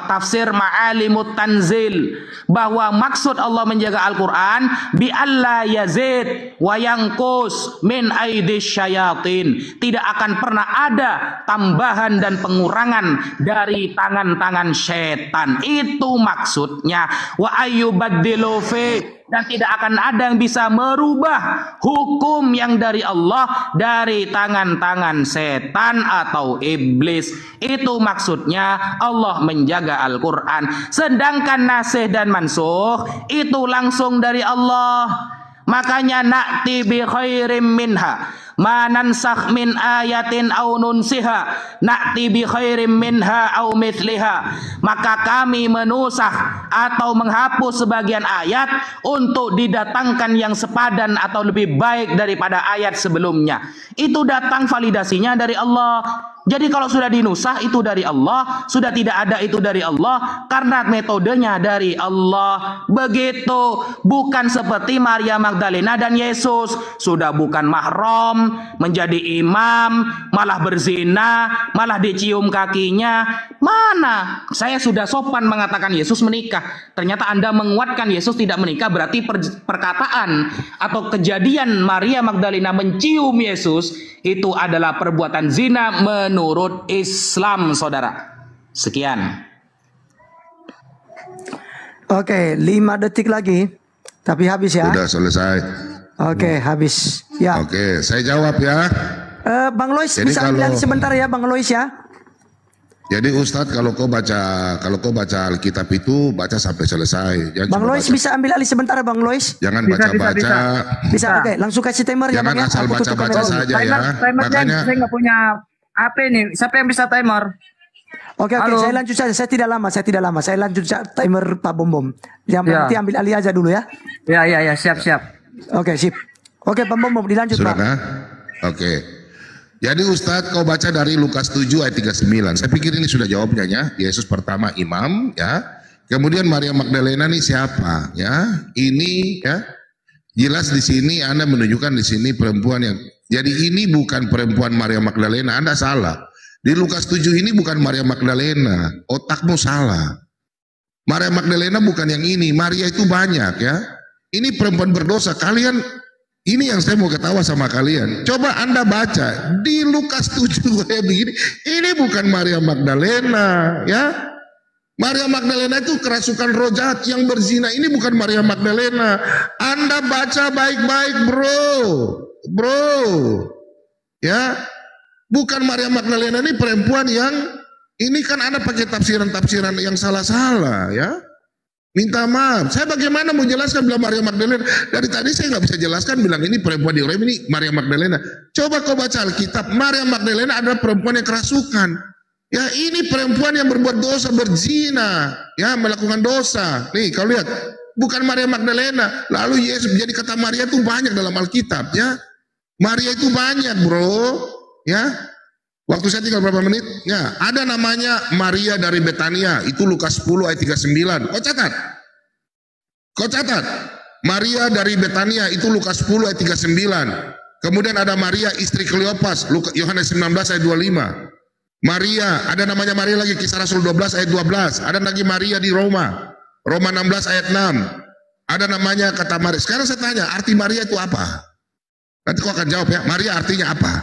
tafsir Ma'alimut Tanzil, bahwa maksud Allah menjaga Al-Quran bi alla yazid wa yanqus min aidis syayatin, tidak akan pernah ada tambahan dan pengurangan dari tangan-tangan setan. Itu maksudnya. Wa ayyubaddilu fi, dan tidak akan ada yang bisa merubah hukum yang dari Allah dari tangan-tangan setan atau iblis. Itu maksudnya Allah menjaga Al-Quran. Sedangkan nasih dan mansukh itu langsung dari Allah. Makanya na'ti bi khairim minha ma nansakh min ayatin aw nunsiha na'ti bi khairim minha aw mithliha. Maka kami menusah atau menghapus sebagian ayat untuk didatangkan yang sepadan atau lebih baik daripada ayat sebelumnya. Itu datang validasinya dari Allah. Jadi kalau sudah dinusah itu dari Allah, sudah tidak ada itu dari Allah, karena metodenya dari Allah. Begitu, bukan seperti Maria Magdalena dan Yesus, sudah bukan mahram, menjadi imam, malah berzina, malah dicium kakinya. Mana? Saya sudah sopan mengatakan Yesus menikah. Ternyata Anda menguatkan Yesus tidak menikah, berarti perkataan atau kejadian Maria Magdalena mencium Yesus itu adalah perbuatan zina menurut Islam, saudara. Sekian. Oke, 5 detik lagi. Tapi habis ya. Sudah selesai. Oke, habis. Ya. Oke, saya jawab ya. Bang Lois Jadi bisa ambil kalau- alih sebentar ya, Bang Lois ya. Jadi Ustadz kalau kau baca Alkitab itu baca sampai selesai. Jangan Bang cuma Lois baca- bisa ambil alih sebentar, Bang Lois. Jangan Bisa, baca-baca. Bisa, oke. Langsung kasih timer ya, Jangan Bang ya. asal Aku tutup baca-baca kamera dulu. saja ya. Timernya Makanya saya nggak punya HP nih. Siapa yang bisa timer? Oke, Halo. saya lanjut saja. Saya tidak lama. Saya lanjut saja timer Pak Bom. Yang Ya. nanti ambil alih aja dulu ya. Ya, siap. Oke, sip. Oke, Pak Bom, dilanjut, sudah Pak. kah? Oke. Jadi Ustadz kau baca dari Lukas 7 ayat 39. Saya pikir ini sudah jawabnya ya. Yesus pertama imam ya. Kemudian Maria Magdalena nih siapa ya? Ini ya. Jelas di sini Anda menunjukkan di sini perempuan yang, jadi ini bukan perempuan Maria Magdalena, Anda salah. Di Lukas 7 ini bukan Maria Magdalena, otakmu salah. Maria Magdalena bukan yang ini, Maria itu banyak ya. Ini perempuan berdosa, kalian, ini yang saya mau ketawa sama kalian. Coba Anda baca di Lukas 7 kayak begini, ini bukan Maria Magdalena ya. Maria Magdalena itu kerasukan roh jahat yang berzina. Ini bukan Maria Magdalena. Anda baca baik-baik, bro. Ya, bukan Maria Magdalena ini perempuan yang ini kan Anda pakai tafsiran-tafsiran yang salah-salah ya. Minta maaf. Saya bagaimana mau jelaskan bilang Maria Magdalena? Dari tadi saya nggak bisa jelaskan bilang ini perempuan di Orem ini Maria Magdalena. Coba kau baca Alkitab. Maria Magdalena adalah perempuan yang kerasukan. Ya ini perempuan yang berbuat dosa, berzina, ya melakukan dosa. Nih kau lihat, bukan Maria Magdalena. Lalu Yesus, jadi kata Maria itu banyak dalam Alkitab, ya. Maria itu banyak, bro, ya. Waktu saya tinggal berapa menit? Ya, ada namanya Maria dari Betania, itu Lukas 10 ayat 39. Kau catat. Maria dari Betania itu Lukas 10 ayat 39. Kemudian ada Maria istri Kleopas, Yohanes 19 ayat 25. Maria, ada namanya Maria lagi, Kisah Rasul 12 ayat 12. Ada lagi Maria di Roma 16 ayat 6. Ada namanya kata Maria. Sekarang saya tanya, arti Maria itu apa? Nanti kau akan jawab ya, Maria artinya apa?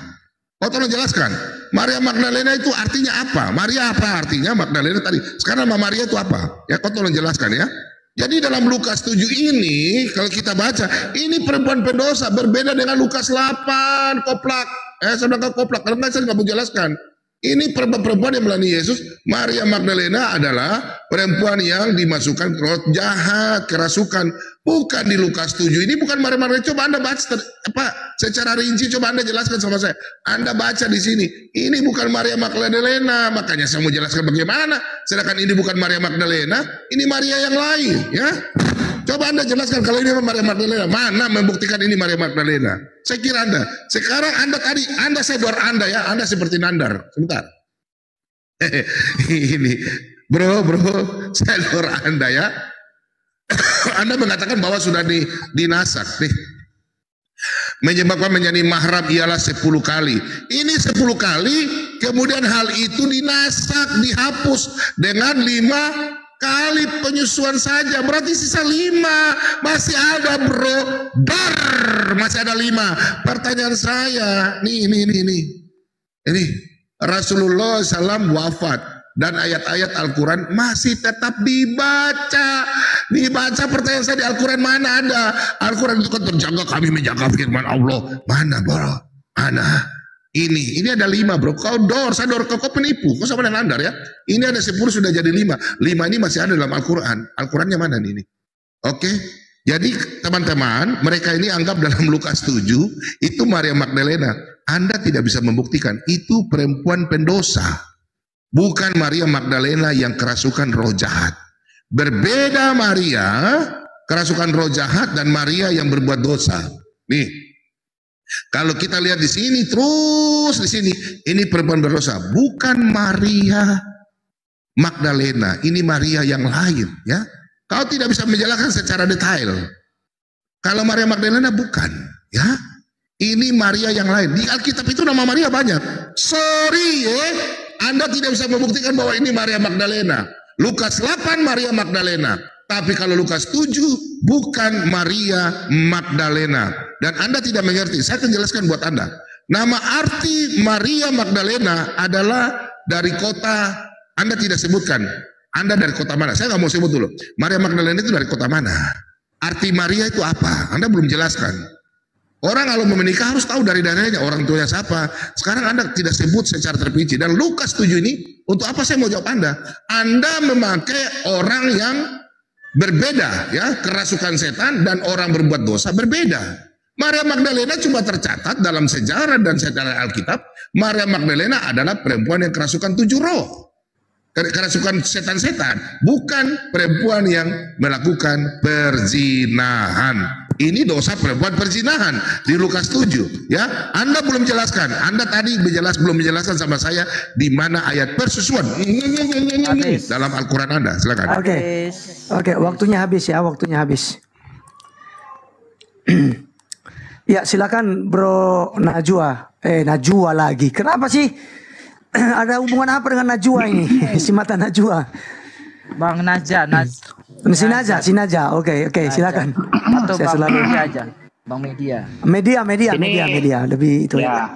Kau tolong jelaskan. Maria Magdalena itu artinya apa? Maria apa artinya? Magdalena tadi. Sekarang nama Maria itu apa? Ya kau tolong jelaskan ya. Jadi dalam Lukas 7 ini, kalau kita baca, ini perempuan pendosa, berbeda dengan Lukas 8, koplak. Sedangkan koplak, karena saya nggak mau jelaskan. Ini perempuan yang melayani Yesus. Maria Magdalena adalah perempuan yang dimasukkan ke roh jahat, kerasukan. Bukan di Lukas 7. Ini bukan Maria Magdalena. Coba Anda baca secara rinci, coba Anda jelaskan sama saya. Anda baca di sini. Ini bukan Maria Magdalena. Makanya saya mau jelaskan bagaimana. Sedangkan ini bukan Maria Magdalena. Ini Maria yang lain. Ya. Coba Anda jelaskan kalau ini Maria Magdalena. Mana membuktikan ini Maria Magdalena? Saya kira Anda. Sekarang Anda saya dor Anda ya. Anda seperti Nandar. Sebentar. Ini. Bro. Saya dor Anda ya. Anda mengatakan bahwa sudah dinasak nih. Menyebabkan menjadi mahram ialah 10 kali. Ini 10 kali, kemudian hal itu dinasak, dihapus dengan 5 kali penyusuan saja. Berarti sisa 5. Masih ada, bro. Masih ada 5. Pertanyaan saya, nih. Ini Rasulullah SAW wafat. Dan ayat-ayat Al-Quran masih tetap dibaca. Pertanyaan saya di Al-Quran mana ada? Al-Quran itu kan terjaga, kami menjaga firman Allah. Mana bro? Mana? Ini ada 5 bro. Saya dor kau penipu. Kau sama dengan Andar ya. Ini ada 10 sudah jadi 5. 5 ini masih ada dalam Al-Quran. Al-Qurannya mana nih? Oke. Jadi teman-teman, mereka ini anggap dalam Lukas 7 itu Maria Magdalena. Anda tidak bisa membuktikan itu perempuan pendosa. Bukan Maria Magdalena yang kerasukan roh jahat. Berbeda Maria, kerasukan roh jahat dan Maria yang berbuat dosa. Nih, Kalau kita lihat di sini terus di sini, ini perempuan berdosa, bukan Maria Magdalena, ini Maria yang lain, ya. Kau tidak bisa menjelaskan secara detail. Kalau Maria Magdalena bukan, ya. Ini Maria yang lain. Di Alkitab itu nama Maria banyak. Sorry, Anda tidak bisa membuktikan bahwa ini Maria Magdalena. Lukas 8 Maria Magdalena. Tapi kalau Lukas 7 bukan Maria Magdalena. Dan Anda tidak mengerti. Saya akan jelaskan buat Anda. Nama arti Maria Magdalena adalah dari kota. Anda tidak sebutkan. Anda dari kota mana? Saya nggak mau sebut dulu. Maria Magdalena itu dari kota mana? Arti Maria itu apa? Anda belum jelaskan. Orang kalau mau menikah harus tahu dari daerahnya. Orang tuanya siapa. Sekarang Anda tidak sebut secara terperinci. Dan Lukas 7 ini, untuk apa saya mau jawab Anda? Anda memakai orang yang berbeda, ya, kerasukan setan dan orang berbuat dosa berbeda. Maria Magdalena cuma tercatat dalam sejarah dan sejarah Alkitab. Maria Magdalena adalah perempuan yang kerasukan 7 roh, kerasukan setan-setan, bukan perempuan yang melakukan perzinahan. Ini dosa perempuan perzinahan di Lukas 7, ya. Anda belum jelaskan. Anda tadi belum menjelaskan sama saya di mana ayat persusuan dalam Al-Quran Anda. Silakan. Oke, waktunya habis ya, waktunya habis. Ya, silakan Bro Najwa. Najwa lagi. Kenapa sih? Ada hubungan apa dengan Najwa ini? Si mata Najwa. Bang Naja, Si Naja. Oke, silakan. Atau Saya Bang selalu Media aja. Bang Media. Media lebih itu ya.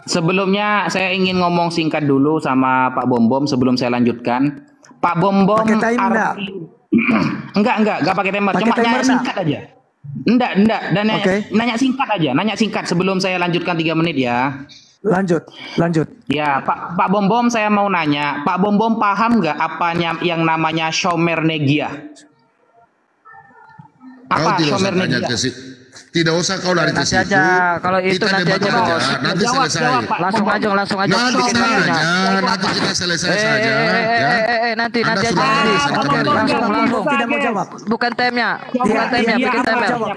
Sebelumnya saya ingin ngomong singkat dulu sama Pak Bom sebelum saya lanjutkan. Pak Bom Pakai timer enggak pakai timer, cuma nanya singkat aja. Enggak, dan nanya singkat aja, nanya singkat sebelum saya lanjutkan 3 menit ya. Lanjut. Ya, Pak Bom saya mau nanya, Pak Bom paham nggak apanya yang namanya Shomernegia? Apa Shomernegia? Tidak usah kau lari ke situ. Nanti aja, kalau itu kita nanti aja. Nanti selesai. Langsung aja. Nanti kita selesai saja. Nanti aja. Langsung. Tidak mau jawab. Bukan temnya, bikin temnya.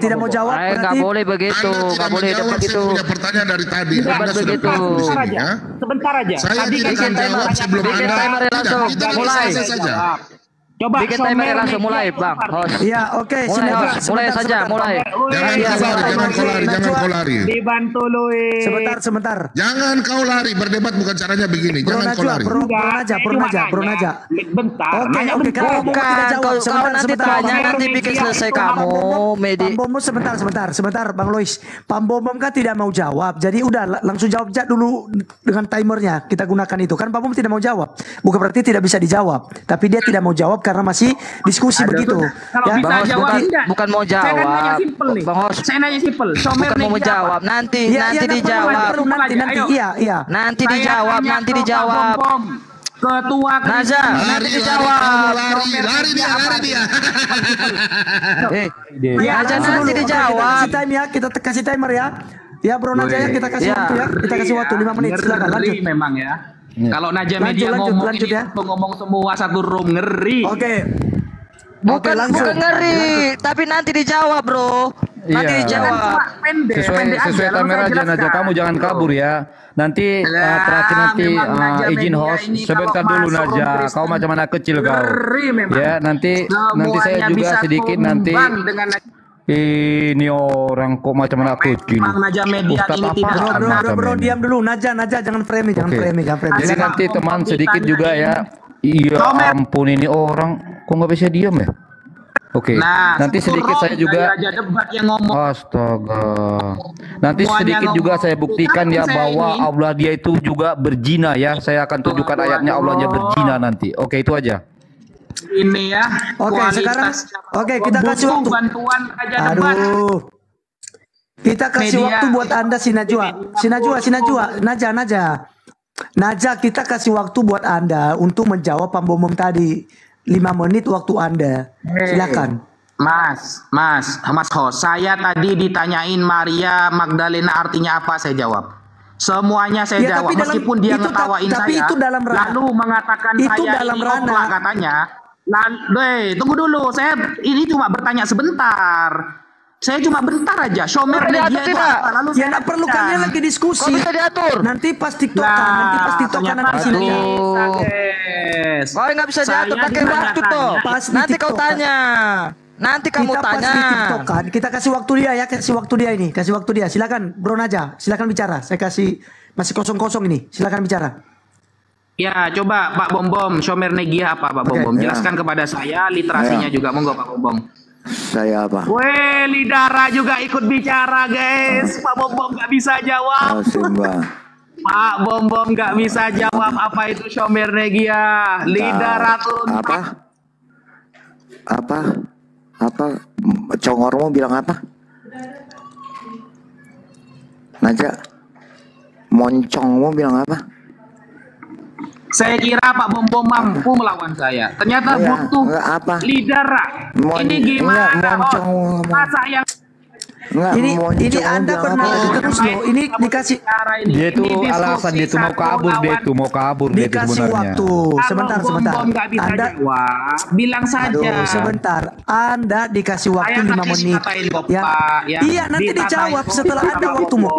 Tidak mau jawab. Nggak boleh begitu, nggak boleh begitu. Punya pertanyaan dari tadi. Anda sudah begitu. di sini, ya. Sebentar aja. Saya Tadi tidak akan jawab sebelum bikin Anda. timer langsung. Kita Mulai. selesai saja. Coba Bikin timer langsung mulai, Bang. Host. Iya, oke. Mulai saja. Jangan kau lari. Dibantu Louis. Sebentar. Jangan kau lari, berdebat bukan caranya begini. Jangan kau lari. Bro Naja. Bentar. Oke, kalau Bom tidak jawab, kalau nanti tanya nanti bikin selesai kamu, Medi. Pak Bom sebentar, Bang Lois. Pak Bom kan tidak mau jawab. Jadi udah langsung jawab aja dulu dengan timernya. Kita gunakan itu. Kan Pak Bom tidak mau jawab. Bukan berarti tidak bisa dijawab, tapi dia tidak mau jawab karena masih diskusi begitu. Kalau bisa Bang Host, jawab bukan mau jawab. Saya nanya simpel nih. Saya nanya simpel. Bukan mau menjawab. Nanti dijawab. Nanti dijawab. Ketua Naja, nanti dijawab. Lari dia. Naja nanti dijawab. Kita kasih timer ya. Ya Bro Naja ya, kita kasih waktu ya. Kita kasih waktu 5 menit. Silakan lanjut. Memang ya. Kalau Naja Media lanjut ya. ngomong semua satu room ngeri. Oke. Bukan ngeri, tapi nanti dijawab, Bro. Nanti dijawab. Sesuai timer aja Naja, kamu jangan kabur ya. Nanti terakhir izin host sebentar dulu Naja. Kau macam anak kecil kau. Ya, nanti saya juga sedikit nanti. Ini orang kok macam anak kecil. Naja Media ini tidak. Bro, diam dulu. Naja jangan framing. Jadi nanti teman sedikit juga ya. Iya ampun, ini orang kok nggak bisa diam ya? Oke. Nanti sedikit saya juga. Astaga. Nanti sedikit juga saya buktikan ya bahwa Allah dia itu juga berzina ya. Saya akan tunjukkan ayatnya Allahnya berzina nanti. Oke, itu aja. Ini ya. Oke, sekarang kita kasih waktu. Bantuan Raja Debat. Kita kasih waktu buat Anda si Najwa. Naja, kita kasih waktu buat Anda untuk menjawab Pak Bom tadi. 5 menit waktu Anda. Silakan. Mas host, saya tadi ditanyain Maria Magdalena artinya apa, saya jawab. Semuanya saya jawab, meskipun dia ngetawain saya. Itu dalam ranah. Lalu mengatakan itu saya dalam ini ranah katanya. Tunggu dulu, saya ini cuma bertanya sebentar. Saya cuma bentar aja. Shomer Negia itu apa? Lalu Ya nggak perlu, kan dia lagi diskusi. Kok bisa diatur? Nanti pas tiktokan, nanti sini. Kau nggak bisa diatur, pakai waktu toh. Pas di Nanti kau TikTok-an. tanya. Nanti kamu Kita pas tanya. di tiktokan, kita kasih waktu dia ya, kasih waktu dia ini, kasih waktu dia. Silakan, Bro Naja, silakan bicara. Saya kasih masih kosong ini, silakan bicara. Ya, coba Pak Bom, Shomer Negia apa Pak Bom? Jelaskan kepada saya literasinya juga, monggo Pak Bom. Saya apa? Weh, Lidara juga ikut bicara, guys. Pak Bom nggak bisa jawab. Simba. Pak Bom nggak bisa jawab apa itu Shomer Negia. Lidara turun. Apa? Congormu bilang apa? Naja. Moncongmu bilang apa? Saya kira Pak Bom mampu melawan saya. Ternyata butuh Lidara. Ini gimana? Masa yang ini Anda bernarasi terus loh. Ini dikasih dia itu alasan dia itu mau kabur dia itu dikasih sebenarnya. waktu. Sebentar. Anda bilang saja. Sebentar. Anda dikasih waktu 5 menit. Iya, nanti dijawab setelah Anda waktumu.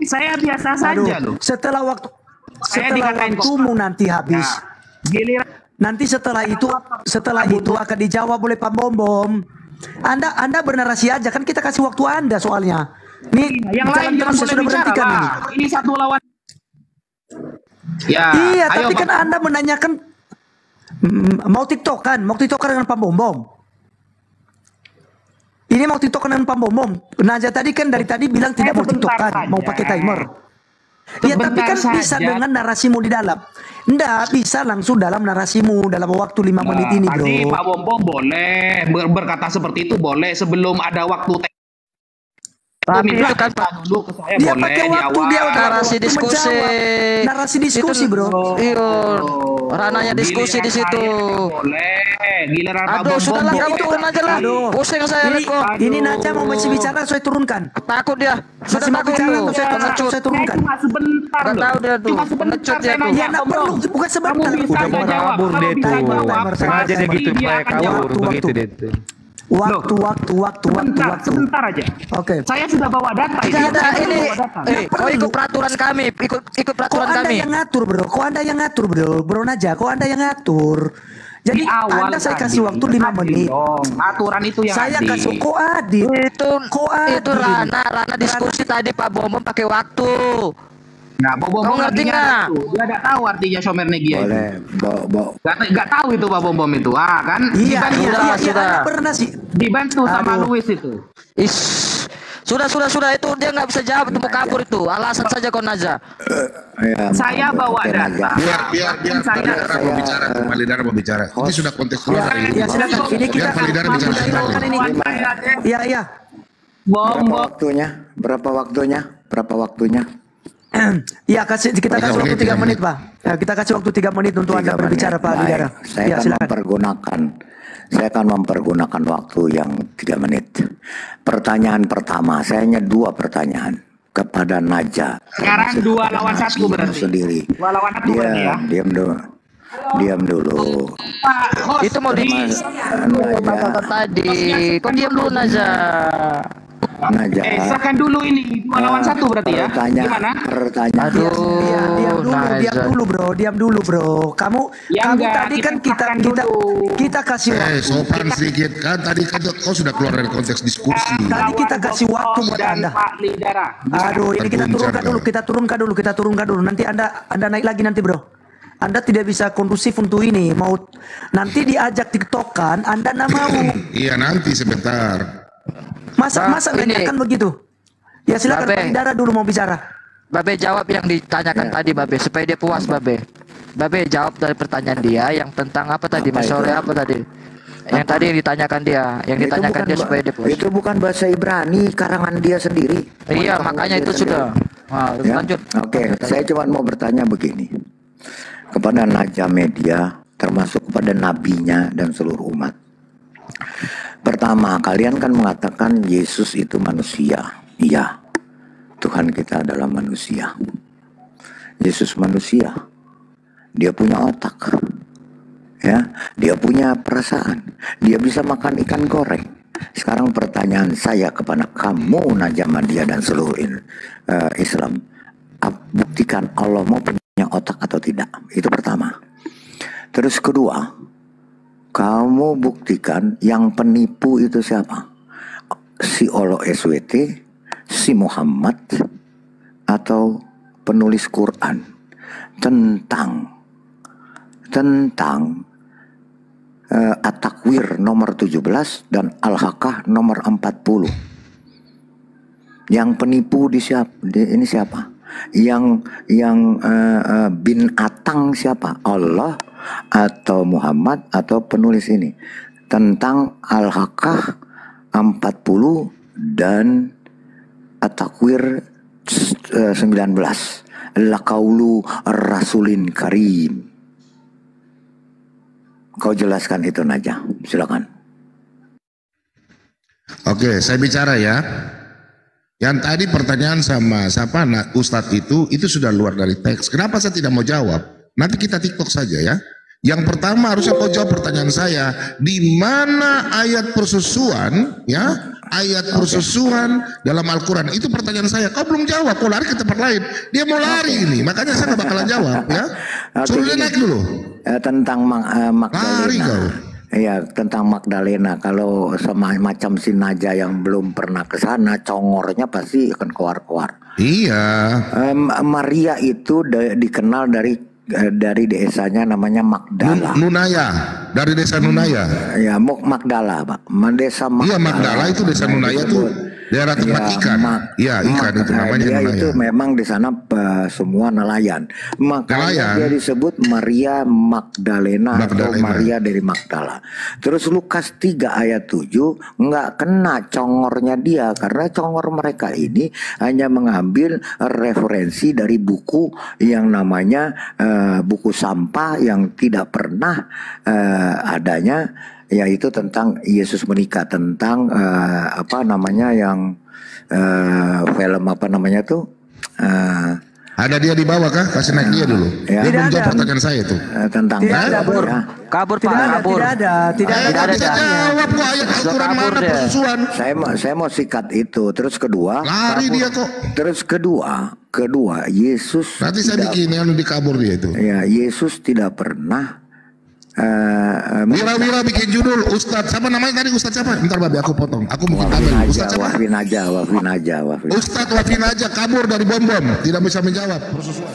Saya biasa saja loh. Setelah waktumu nanti habis. Nanti setelah itu akan dijawab oleh Pak Bom. Anda bernarasi aja, kan kita kasih waktu Anda soalnya. Nih yang lain jangan boleh bicara lah. Ini satu lawan. Ya. Iya, ayo, tapi kan Anda menanyakan mau tiktokan dengan Pak Bom. Ini mau tiktokan dengan Pak Bom. Naja tadi kan dari tadi bilang tidak mau tiktokan, mau pakai timer. Ya tapi kan bisa dengan narasimu di dalam. Nggak bisa langsung dalam narasimu dalam waktu 5 menit ini, bro. Tadi Pak Bom boleh berkata seperti itu, boleh sebelum ada waktu. Tapi itu kan dulu ke saya Dia boleh pakai waktu dia narasi diskusi, bro. Iya, rananya diskusi di situ. Boleh. Giliran Pak Aduh, Bom sudahlah kamu turun aja lah. Pusing saya lihat kok. Ini Naja mau masih bicara, saya turunkan. Takut dia. Sudah Mau takut bicara, tuh. saya turunkan. Cuma sebentar Nggak loh. tahu dia tuh. Cuma sebentar Pengecut dia saya tuh. nanya. Ya nggak perlu, bukan sebentar. Kamu bisa Udah mau jawab. kabur Kalau dia bisa tuh. jawab, Sengaja dia gitu pasti supaya akan jawab. kabur begitu dia tuh. Waktu. Sebentar aja. Oke. Saya sudah bawa data. Tidak ada Saya sudah ini. bawa data. Kau ikut peraturan kami, ikut Kok peraturan Anda kami. yang ngatur, bro? Kok Anda yang ngatur, bro Naja? Kok Anda yang ngatur? Jadi Di awal Anda saya tadi, kasih waktu 5 adil menit. dong. Aturan itu yang Saya adil. kasih kok adil. Itu Rana diskusi tadi Pak Bom pakai waktu. Nah, Bom Kau ngerti artinya nggak? itu. Dia nggak tahu artinya Shomer Negia. Boleh, Nggak tahu itu Pak Bom itu. Ah kan? Iya, sudah. Anda pernah sih. Dibantu sama Aduh. Luis itu. Sudah itu dia nggak bisa jawab, itu mau kabur itu. Alasan saja kau Naja. Saya bawa data. Biar Lidara mau bicara, Pak Lidara mau bicara. Ini sudah kontekstual hari ini. Ya silakan. Ini kita Biar Pak Lidara bicara silakan ini. Iya. Berapa waktunya? Ya kita kasih waktu 3 menit, Pak. Ya, kita kasih waktu 3 menit untuk Anda berbicara, Pak Lidara. Saya Ya, akan mempergunakan waktu yang 3 menit. Pertanyaan pertama, saya hanya 2 pertanyaan kepada Naja. Sekarang 2 lawan 1 berarti. Sendiri. 2 lawan 1 berarti ya. Diam dulu. Itu mau di tadi. Kau diam dulu Naja. Naja. Silakan dulu ini 2 lawan 1 berarti ya. Gimana? Pertanyaan. Diam dulu, bro. Kamu tadi kan kita kasih waktu. Sopan sedikit kan. Tadi kan kau sudah keluar dari konteks diskusi. Tadi kita kasih waktu buat Anda. Pak Lidara. Aduh, ini kita turunkan dulu. Nanti Anda naik lagi nanti, bro. Anda tidak bisa kondusif untuk ini. Mau nanti diajak tiktokan, Anda nggak mau. Iya, nanti sebentar. Masa nanyakan begitu? Ya silakan Pak Lidara dulu mau bicara. Babe jawab yang ditanyakan tadi Babe supaya dia puas Babe. Babe jawab dari pertanyaan dia yang tentang apa tadi? Sore apa tadi? Yang tadi ditanyakan dia, yang ditanyakan dia supaya dia puas. Itu bukan bahasa Ibrani, karangan dia sendiri. Iya, makanya itu sudah. Lanjut. Oke, saya cuma mau bertanya begini. Kepada Naja Media, termasuk kepada nabinya dan seluruh umat. Pertama, kalian kan mengatakan Yesus itu manusia. Iya, Tuhan kita adalah manusia. Yesus manusia. Dia punya otak. Ya, dia punya perasaan. Dia bisa makan ikan goreng. Sekarang pertanyaan saya kepada kamu Najamadia dan seluruh Islam, buktikan Allah mau punya otak atau tidak. Itu pertama. Terus kedua, kamu buktikan yang penipu itu siapa? Si Olo SWT, si Muhammad, atau penulis Quran tentang At-Takwir nomor 17 dan Al-Haqqah nomor 40. Yang penipu ini siapa? Yang binatang siapa? Allah atau Muhammad atau penulis ini? Tentang Al-Haqqah 40 dan At-Takwir 19. Laqaulu Rasulin Karim. Kau jelaskan itu Najah, silakan. Oke, saya bicara ya. Yang tadi pertanyaan sama siapa Ustadz itu sudah luar dari teks. Kenapa saya tidak mau jawab? Nanti kita TikTok saja ya. Yang pertama harusnya kau jawab pertanyaan saya, di mana ayat persusuan ya? Ayat persusuan dalam Al-Quran itu pertanyaan saya. Kau belum jawab, kau lari ke tempat lain. Dia mau lari ini, makanya saya nggak bakalan jawab ya. Suruh dia naik dulu. Tentang Magdalena. Iya, tentang Magdalena. Kalau macam si Naja yang belum pernah ke sana, congornya pasti akan keluar-keluar. Iya. Maria itu dikenal dari desanya namanya Magdala. Nunaya, dari desa Nunaya. Ya, Magdala, Pak. Desa Magdala. Iya, Magdala itu desa Nunaya itu daerah tempat ikan. Iya, ikan itu namanya dia Nunaya. Itu memang di sana semua nelayan. Makanya dia disebut Maria Magdalena atau Maria dari Magdala. Terus Lukas 3 ayat 7 nggak kena congornya dia, karena congor mereka ini hanya mengambil referensi dari buku yang namanya buku sampah yang tidak pernah adanya, yaitu tentang Yesus menikah, tentang apa namanya yang film apa namanya tuh ada dia di bawah kah? Kasih naik dia dulu. Ya. Dia belum jawab pertanyaan saya tuh. Tentang tidak ada, kabur tidak Pak, ada, kabur. tidak ada. Bisa jawab kok ayat Al-Quran mana persusuan. Saya mau sikat itu. Terus kedua, lari dia kok. Terus kedua Yesus. Nanti saya bikin yang dikabur dia itu. Ya, Yesus tidak pernah Wira bikin judul Ustadz siapa namanya tadi, Ustadz siapa? Bentar babi aku potong. Aku mungkin tabel. Ustadz siapa? Wafin aja. Ustadz Wafin aja kabur dari bom, tidak bisa menjawab persusuan.